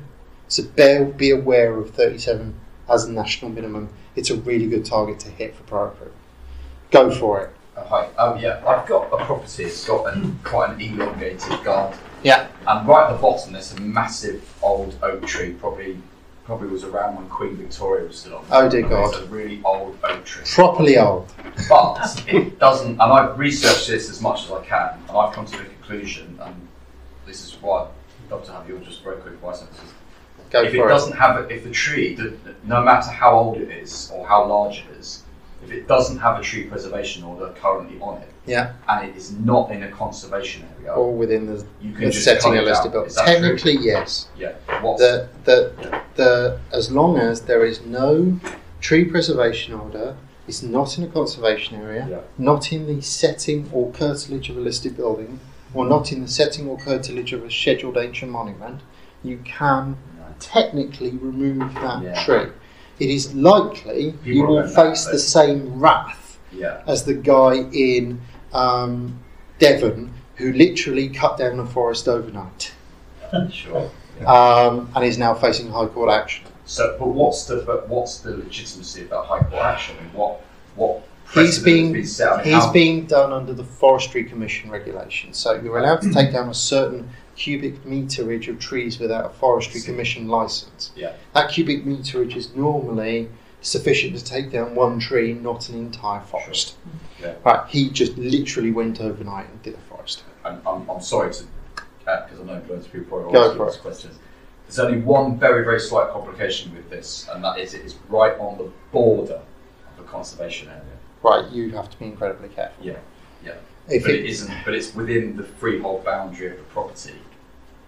So be aware of 37 as a national minimum. It's a really good target to hit for prior approval. Go for it. Hi. Yeah, I've got a property. It's got quite an elongated garden. Yeah. And right at the bottom, there's a massive old oak tree. Probably was around when Queen Victoria was still on. Oh dear God. It's a really old oak tree. Properly old. But it doesn't. And I've researched this as much as I can, and I've come to the conclusion, and this is why I'd love to have your just very quick advice on this. Go If for it it. doesn't have, if the tree, no matter how old it is or how large it is, if it doesn't have a tree preservation order currently on it, Yeah. and it is not in a conservation area, Or within the you can the just setting cut a it listed down. building. Is that Technically, true? yes. Yeah. What's The as long as there is no tree preservation order, it's not in a conservation area, Yeah. not in the setting or curtilage of a listed building, or not in the setting or curtilage of a scheduled ancient monument, you can technically remove that Yeah. tree. It is likely you People will don't know face that. the same wrath yeah. as the guy in Devon who literally cut down a forest overnight Sure. and is now facing high court action. So, but what's the legitimacy of that high court action? I mean, what He's precedent being has been set? I mean, he's how- being done under the Forestry Commission regulations. So you're allowed to take down a certain cubic meterage of trees without a Forestry Commission license. Yeah. That cubic meterage is normally sufficient to take down one tree, not an entire forest. Yeah. Right, he just literally went overnight and did a forest. And I'm sorry to, because I know loads of people probably Go ask for these it. questions. There's only one very, very slight complication with this, and that is it is right on the border of a conservation area. Right, you have to be incredibly careful. Yeah. If But it isn't. But it's within the freehold boundary of the property.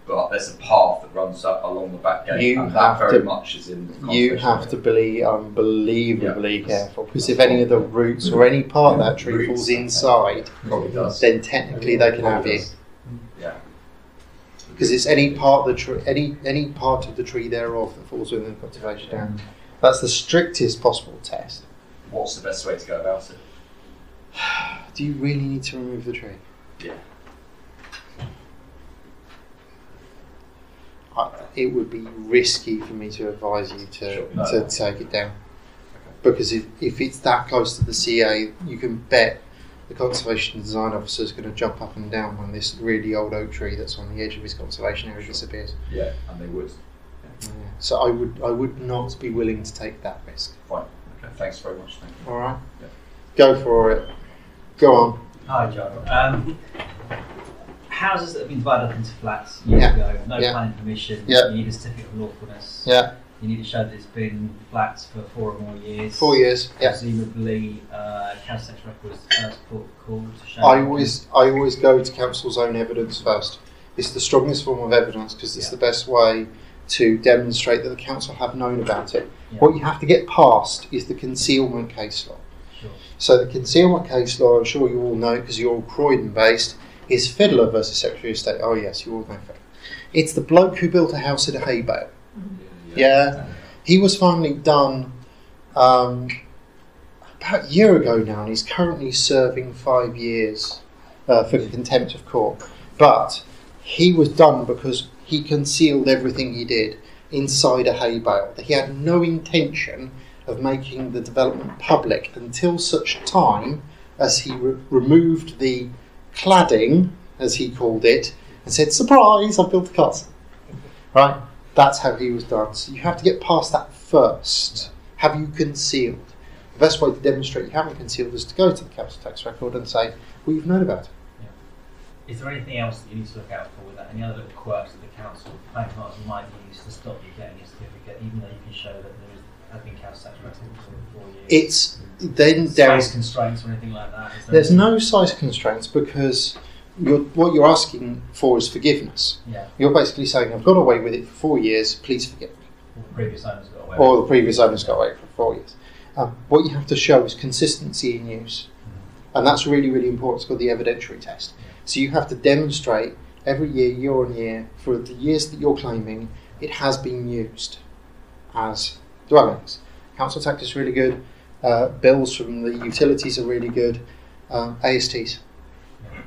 But there's a path that runs up along the back gate, You and that have very to- much is in. The you conservation have to be unbelievably Yeah. careful, because if any of the roots or any part of that tree Roots. falls inside, Probably does. then technically they can have Probably you. does. Yeah. Because it's any part of the tree, any part of the tree thereof that falls within the conservation area. That's the strictest possible test. What's the best way to go about it? Do you really need to remove the tree? Yeah. It would be risky for me to advise you to, Sure. No. to take it down. Because if it's that close to the CA, you can bet the conservation design officer is going to jump up and down when this really old oak tree that's on the edge of his conservation area disappears. Yeah, and they would. Yeah. So I would not be willing to take that risk. Fine. Okay. Thanks very much. Thank you. All right, Yeah. go for it. Go on. Hi, John. Houses that have been divided up into flats years Yeah. ago, no Yeah. planning permission, Yeah. you need a certificate of lawfulness. Yeah, You need to show that it's been flats for 4 or more years. 4 years. Yeah. Presumably, council tax records called to show. I always go to council's own evidence first. It's the strongest form of evidence because it's Yeah. the best way to demonstrate that the council have known about it. Yeah. What you have to get past is the concealment case law. Sure. So the concealment case law, I'm sure you all know because you're all Croydon based, is Fiddler versus Secretary of State. Oh yes, you all know Fiddler. It's the bloke who built a house in a hay bale. Yeah. He was finally done about a year ago now, and he's currently serving 5 years for contempt of court. But he was done because he concealed everything he did inside a hay bale. He had no intention of making the development public until such time as he removed the cladding, as he called it, and said, "Surprise, I've built a castle." Right? That's how he was done. So you have to get past that first. Have you concealed? The best way to demonstrate you haven't concealed is to go to the council tax record and say, well, you've known about it. Is there anything else that you need to look out for with that? Any other little quirks that the council planning partners might use to stop you getting a certificate, even though you can show that has been council tax records for 4 years? It's then down. Size constraints or anything like that? Is there There's anything- no size constraints because what you're asking for is forgiveness. Yeah. You're basically saying, I've got away with it for 4 years, please forgive me. Or the previous owners got away. or the previous owners got away for 4 years. What you have to show is consistency in use. And that's really, really important. It's called the evidentiary test. So you have to demonstrate every year, year on year, for the years that you're claiming, it has been used as dwellings. Council tax is really good. Bills from the utilities are really good. ASTs.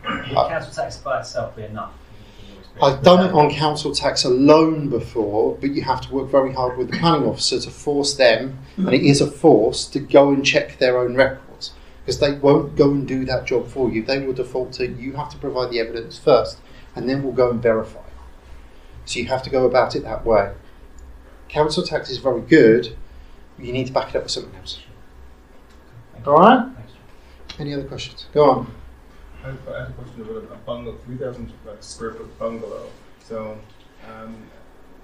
Would council tax by itself be enough? in your experience? I've done it on council tax alone before, but you have to work very hard with the planning officer to force them, and it is a force, to go and check their own records, because they won't go and do that job for you. They will default to, you have to provide the evidence first, and then we'll go and verify. So you have to go about it that way. Council tax is very good, but you need to back it up with something else. Thank you. All right? Thanks. Any other questions? Go on. I had a question about a bungalow, 3,000 square foot bungalow. So,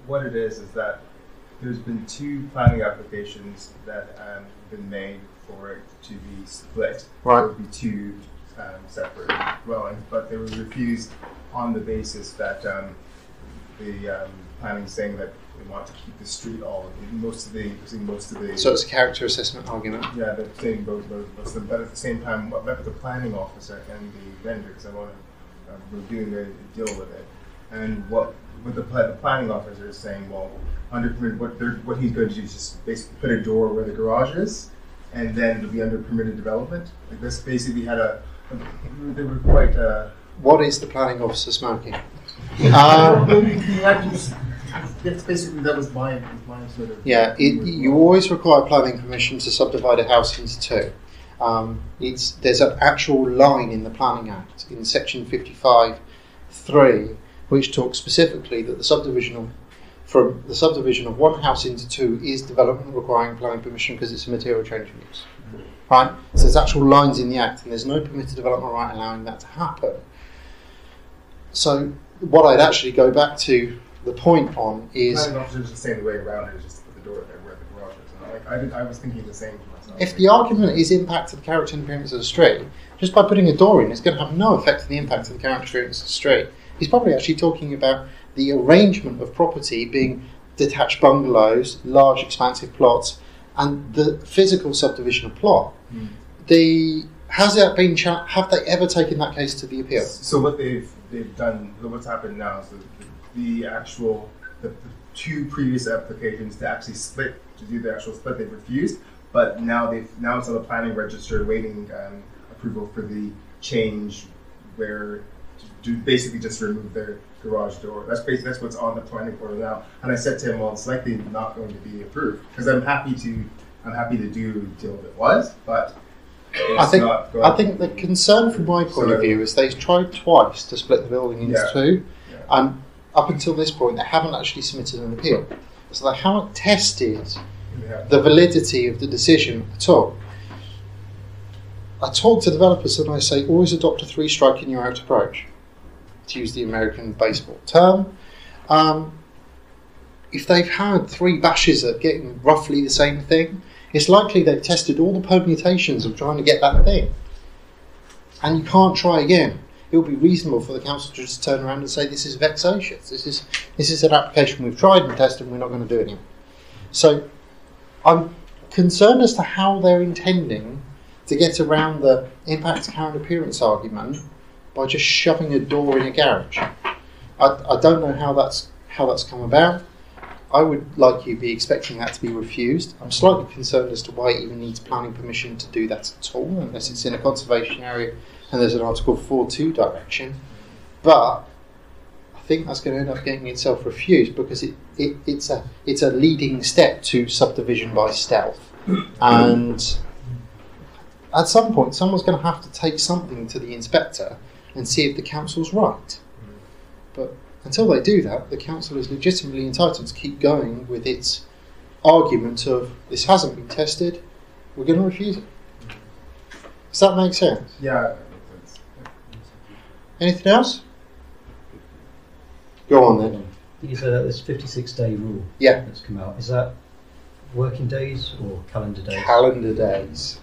what it is that there's been 2 planning applications that have been made for it to be split. Right. There would be 2 separate dwellings, but they were refused on the basis that the planning saying that they want to keep the street all most of the. So it's a character assessment argument. Yeah, they're saying both of them, but at the same time, what met with the planning officer and the vendor, because I want to, we're doing a deal with it, and what the planning officer is saying, well, under permitted, what he's going to do is just basically put a door where the garage is, and then it'll be under permitted development. Like this basically had they were quite. What is the planning officer smoking? That's basically, that was my sort of. Yeah, you always require planning permission to subdivide a house into 2. There's an actual line in the Planning Act in section 55(3) which talks specifically that the subdivision of one house into 2 is development requiring planning permission because it's a material change of use. Right? So there's actual lines in the Act, and there's no permitted development right allowing that to happen. So what I'd actually go back to the point on is, Planning officers just saying the way around it is just to put the door there where the garage is. And I was thinking the same for myself. if the argument is impact to the character and appearance of the street, just by putting a door in, it's going to have no effect on the impact of the character and appearance of the street. He's probably actually talking about the arrangement of property being detached bungalows, large expansive plots, and the physical subdivision of plot. Has that been? Have they ever taken that case to the appeal? So what they've done, what's happened now is the 2 previous applications to actually split, to do the actual split, they've refused. But now it's on the planning register waiting approval for the change where to basically just remove their garage door. That's what's on the planning portal now. And I said to him, well, it's likely not going to be approved because I'm happy to do till it was, but I think the concern from my point of view is they've tried twice to split the building into 2, and up until this point they haven't actually submitted an appeal. So they haven't tested the validity of the decision at all. I talk to developers and I say always adopt a 3-strike in your out approach, to use the American baseball term. If they've had 3 bashes at getting roughly the same thing, it's likely they've tested all the permutations of trying to get that thing. And you can't try again. It would be reasonable for the council to just turn around and say this is vexatious. This is an application we've tried and tested and we're not going to do it anymore. So I'm concerned as to how they're intending to get around the impact current appearance argument by just shoving a door in a garage. I don't know how that's come about. I would, like you, be expecting that to be refused. I'm slightly concerned as to why it even needs planning permission to do that at all, unless it's in a conservation area and there's an Article 4.2 direction. But I think that's going to end up getting itself refused because it's a leading step to subdivision by stealth. And at some point, someone's going to have to take something to the inspector and see if the council's right. But until they do that, the council is legitimately entitled to keep going with its argument of this hasn't been tested, we're going to refuse it. Does that make sense? Yeah. Anything else? Go on then. This 56-day rule that's come out, is that working days or calendar days? Calendar days.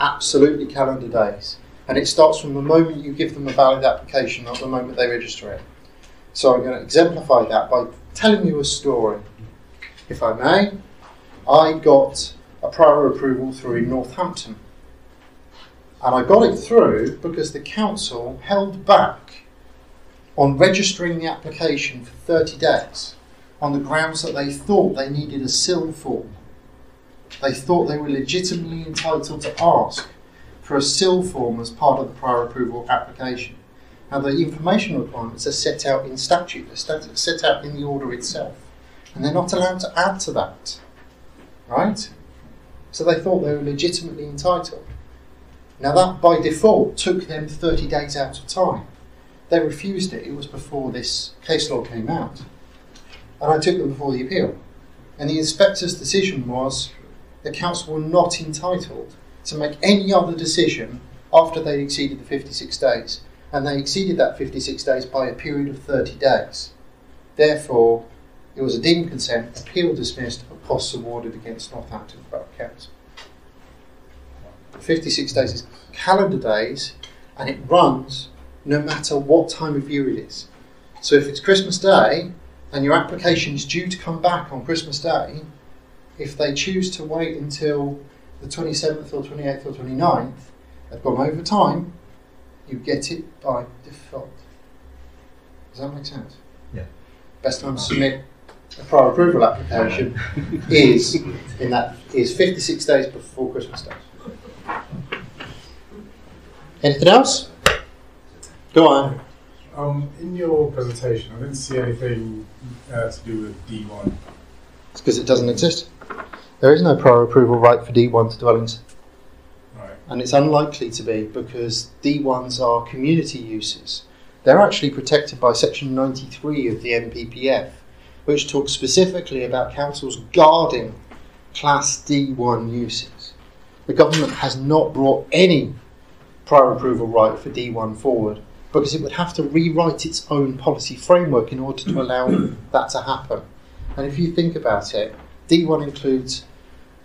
Absolutely calendar days. And it starts from the moment you give them a valid application, not the moment they register it. So I'm going to exemplify that by telling you a story. if I may, I got a prior approval through in Northampton. And I got it through because the council held back on registering the application for 30 days on the grounds that they thought they needed a SIL form. They thought they were legitimately entitled to ask for a SIL form as part of the prior approval application. Now, the information requirements are set out in statute, they're set out in the order itself, and they're not allowed to add to that, right? So they thought they were legitimately entitled. Now, that by default took them 30 days out of time. They refused it. It was before this case law came out. And I took them before the appeal. And the inspector's decision was the council were not entitled to make any other decision after they'd exceeded the 56 days. And they exceeded that 56 days by a period of 30 days. Therefore, it was a deemed consent, appeal dismissed, a costs awarded against Northampton Borough Council. 56 days is calendar days, and it runs no matter what time of year it is. So if it's Christmas Day, and your application is due to come back on Christmas Day, if they choose to wait until the 27th or 28th or 29th, they've gone over time, you get it by default. Does that make sense? Yeah. Best time to submit a prior approval application is 56 days before Christmas Day. Anything else? Go on. In your presentation, I didn't see anything to do with D1. It's because it doesn't exist. There is no prior approval right for D1 dwellings. Right. And it's unlikely to be because D1s are community uses. They're actually protected by Section 93 of the NPPF, which talks specifically about councils guarding Class D1 uses. The government has not brought any prior approval right for D1 forward because it would have to rewrite its own policy framework in order to allow that to happen. And if you think about it, D1 includes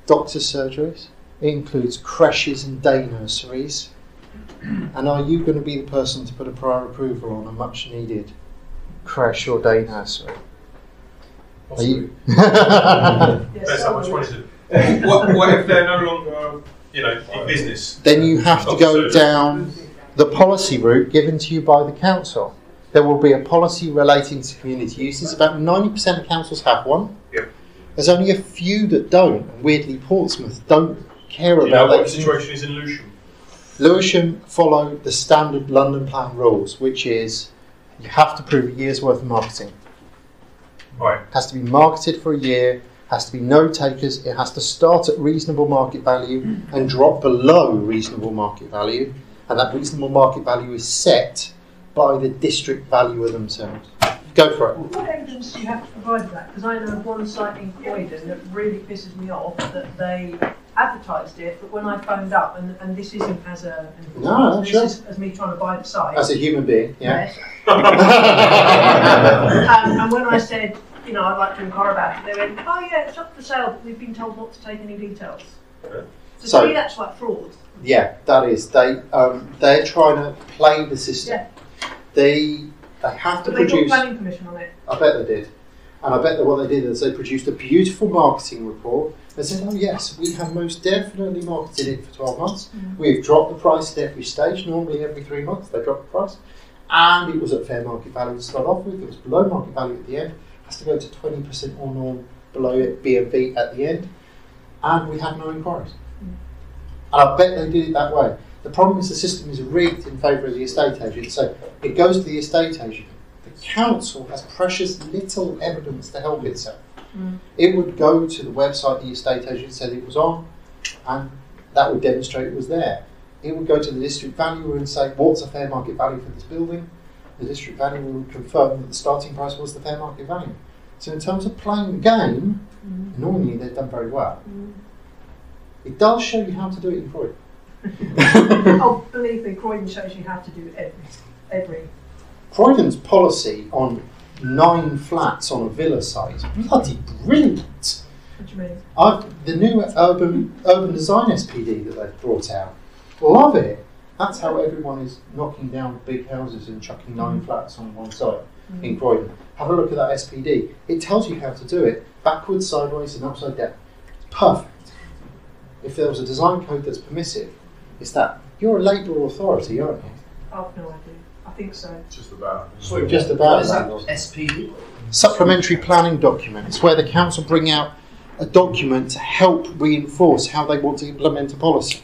doctors' surgeries, it includes creches and day nurseries. And are you going to be the person to put a prior approval on a much needed creche or day nursery? Are you? Depends how much money to do. What if they're no longer, in business? Then you have to go down the policy route given to you by the council. There will be a policy relating to community uses. About 90% of councils have one. Yep. There's only a few that don't. And weirdly, Portsmouth don't care about that. What the situation is in Lewisham? Lewisham follow the standard London Plan rules, which is you have to prove a year's worth of marketing. Right. It has to be marketed for a year, has to be no takers, it has to start at reasonable market value and drop below reasonable market value, and that reasonable market value is set by the district valuer themselves. Go for it. What evidence do you have to provide for that? Because I know of one site in Croydon that really pisses me off that they advertised it, but when I phoned up, and this isn't as a... No, this sure. is as me trying to buy the site. As a human being, yeah. Yes. And when I said, I'd like to inquire about it, they went, oh yeah, it's up for sale, but we've been told not to take any details. So to me, that's like fraud. Yeah, that is. They're trying to play the system. Yeah. They have to But they got produce... planning permission on it. I bet they did. And I bet that what they did is they produced a beautiful marketing report. They said, oh yes, we have most definitely marketed it for 12 months. We've dropped the price at every stage. Normally every 3 months they drop the price. And it was at fair market value to start off with. It was below market value at the end. It has to go to 20% or more below it, BMV at the end. And we had no inquiries. And I bet they did it that way. The problem is the system is rigged in favour of the estate agent. So it goes to the estate agent. The council has precious little evidence to help itself. It would go to the website the estate agent said it was on, and that would demonstrate it was there. It would go to the district valuer and say, what's a fair market value for this building? The district valuer would confirm that the starting price was the fair market value. So in terms of playing the game, normally they've done very well. It does show you how to do it in Croydon. Oh, believe me, Croydon shows you how to do every. Croydon's policy on 9 flats on a villa site is bloody brilliant. What do you mean? The new urban design SPD that they've brought out, love it. That's how everyone is knocking down big houses and chucking 9 flats on one site. in Croydon. Have a look at that SPD. It tells you how to do it, backwards, sideways and upside down. It's perfect. If there was a design code that's permissive, it's that. You're a Labour authority, aren't you? I've no idea. I think so. Just about. Just about. Is that SPD? Supplementary planning document. It's where the council bring out a document to help reinforce how they want to implement a policy.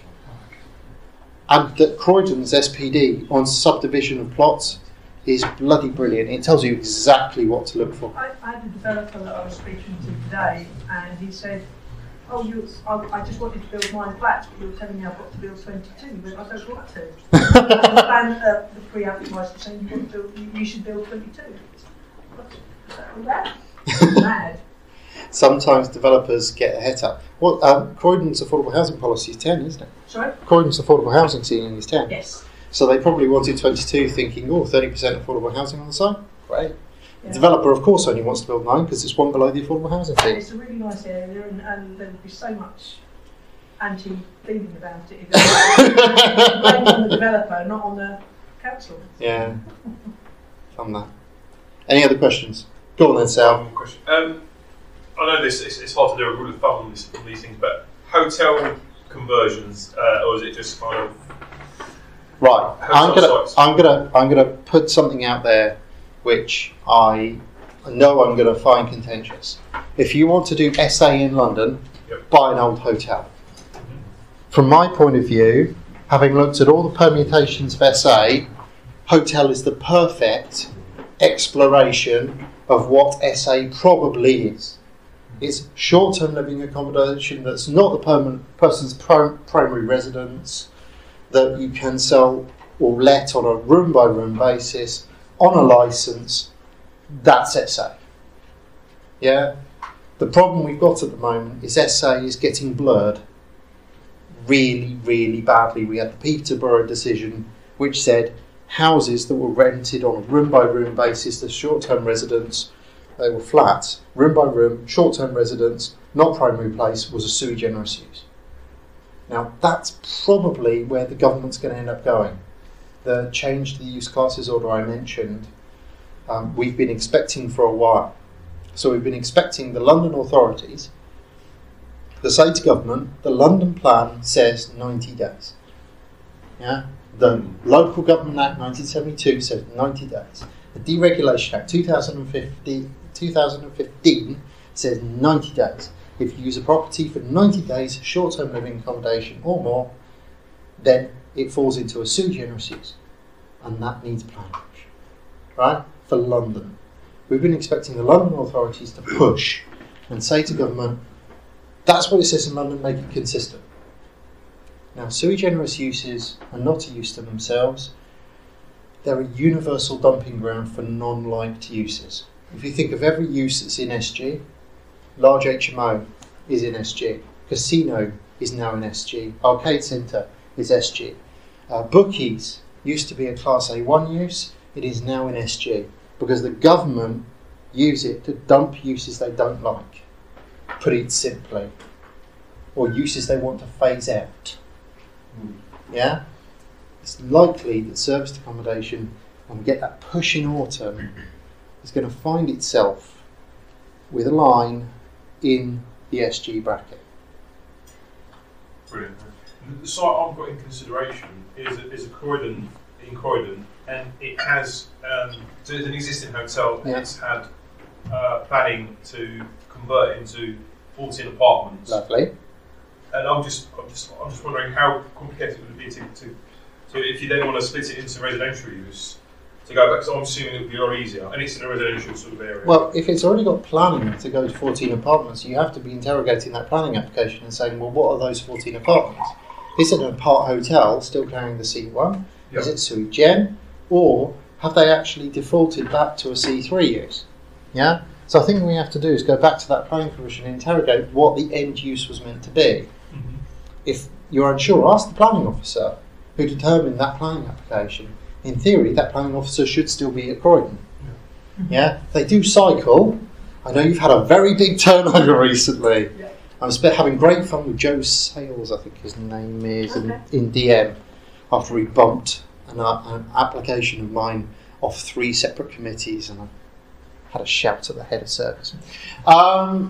And that Croydon's SPD on subdivision of plots is bloody brilliant. It tells you exactly what to look for. I had a developer that I was speaking to today, and he said, "Oh, I just wanted to build 9 flats, but you're telling me I've got to build 22." But I don't want to. The plan, the pre-advertised was saying you should build 22. Is that all that? Mad. Sometimes developers get a head up. Well, Croydon's affordable housing policy is 10, isn't it? Sorry? Croydon's affordable housing ceiling is 10. Yes. So they probably wanted 22, thinking, 30% affordable housing on the side. Great. Yeah. The developer, of course, only wants to build 9 because it's one below the affordable housing fee. It's a really nice area, and there would be so much anti-feeling about it if it was on the developer, not on the council. Yeah. From that. Any other questions? Go on then, Sal. Question. I know it's hard to do a rule of thumb on these things, but hotel conversions, or is it just kind of right? I'm gonna put something out there, which I know I'm gonna find contentious. If you want to do SA in London, buy an old hotel. From my point of view, having looked at all the permutations of SA, hotel is the perfect exploration of what SA probably is. It's short-term living accommodation that's not the person's primary residence, that you can sell or let on a room-by-room basis, on a licence. That's SA. Yeah? The problem we've got at the moment is SA is getting blurred really, really badly. We had the Peterborough decision which said houses that were rented on a room-by-room basis to short-term residents, they were flats, room by room, short-term residence, not primary place, was a sui generis use. Now that's probably where the government's going to end up going. The change to the use classes order I mentioned, we've been expecting for a while. So we've been expecting the London authorities to say to government, the London plan says 90 days. Yeah? The Local Government Act 1972 says 90 days. The Deregulation Act 2015 says 90 days. If you use a property for 90 days, short-term living accommodation or more, then it falls into a sui generis use. And that needs planning. Right? For London. We've been expecting the London authorities to push and say to government, that's what it says in London, make it consistent. Now, sui generis uses are not a use to themselves. They're a universal dumping ground for non-liked uses. If you think of every use that's in SG, large HMO is in SG, casino is now in SG, arcade centre is SG. Bookies used to be a Class A1 use, it is now in SG, because the government use it to dump uses they don't like, put it simply, or uses they want to phase out. Yeah? It's likely that serviced accommodation, when we get that push in autumn, is going to find itself with a line in the SG bracket. Brilliant. The site I've got in consideration is a Croydon, in Croydon, and it has so it's an existing hotel. And it's had planning to convert into 14 apartments. Lovely. And I'm just wondering how complicated it would be to if you then want to split it into residential use, to go back, because I'm assuming it would be a lot easier, and it's in a residential sort of area. Well, if it's already got planning to go to 14 apartments, you have to be interrogating that planning application and saying, well, what are those 14 apartments? Is it an apart hotel still carrying the C1? Yep. Is it sui gen? Or have they actually defaulted back to a C3 use? Yeah? So I think what we have to do is go back to that planning commission and interrogate what the end use was meant to be. Mm-hmm. If you're unsure, ask the planning officer who determined that planning application. In theory, that planning officer should still be at Croydon. Yeah? They do cycle. I know you've had a very big turnover recently. Yeah. I'm having great fun with Joe Sales, I think his name is, in DM, after he bumped an application of mine of 3 separate committees, and I had a shout at the head of service.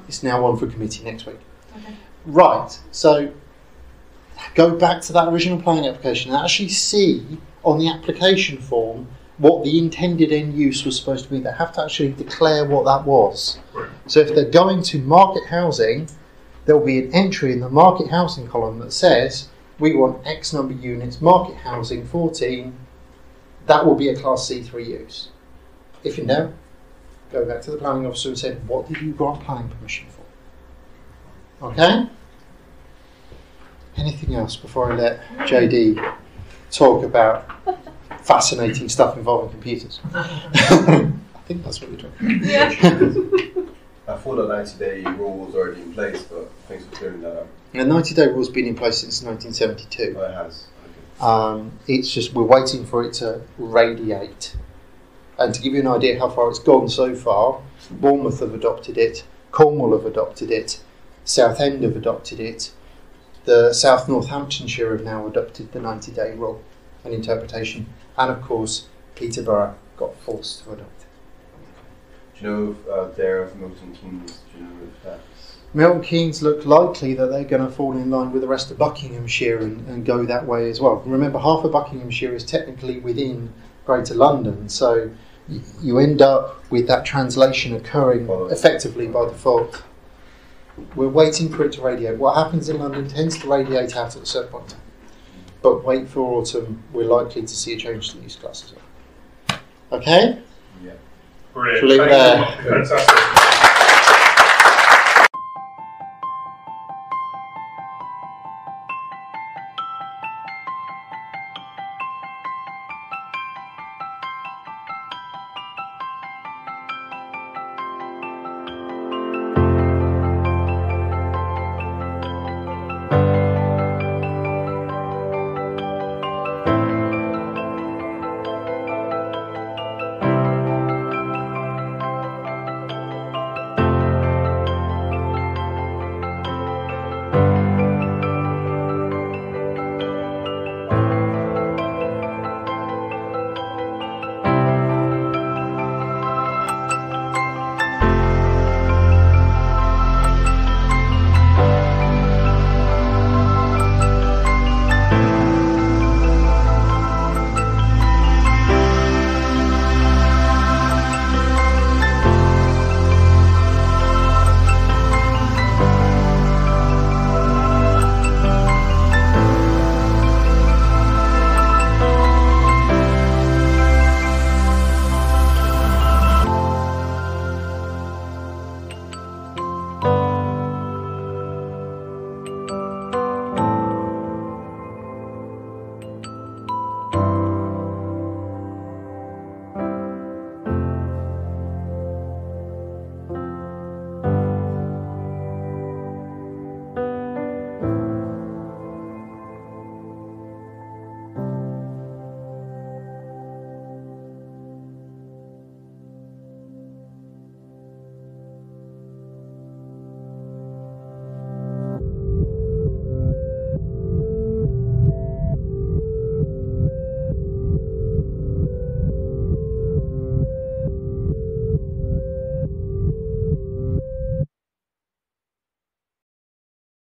It's now on for committee next week. Okay. Right, so go back to that original planning application and actually see on the application form what the intended end use was supposed to be. They have to actually declare what that was. So if they're going to market housing, there will be an entry in the market housing column that says we want X number of units, market housing 14. That will be a class C3 use. If you know, go back to the planning officer and say, what did you grant planning permission for? Okay? Anything else before I let JD talk about fascinating stuff involving computers? I think that's what you're doing. Yeah. I thought the 90-day rule was already in place, but thanks for clearing that up. The 90-day rule has been in place since 1972. Oh, it has. Okay. It's just we're waiting for it to radiate. And to give you an idea how far it's gone so far, Bournemouth have adopted it, Cornwall have adopted it, Southend have adopted it, the South Northamptonshire have now adopted the 90-day rule and interpretation, and of course Peterborough got forced to adopt it. Do you know if they're of Milton Keynes? Do you know if that's... Milton Keynes look likely that they're going to fall in line with the rest of Buckinghamshire and go that way as well. Remember, half of Buckinghamshire is technically within Greater London, so you end up with that translation occurring effectively by default. We're waiting for it to radiate. What happens in London tends to radiate out at a certain point. But wait for autumn, we're likely to see a change to these classes. Okay? Yeah. Brilliant. Shall we leave it there? Fantastic.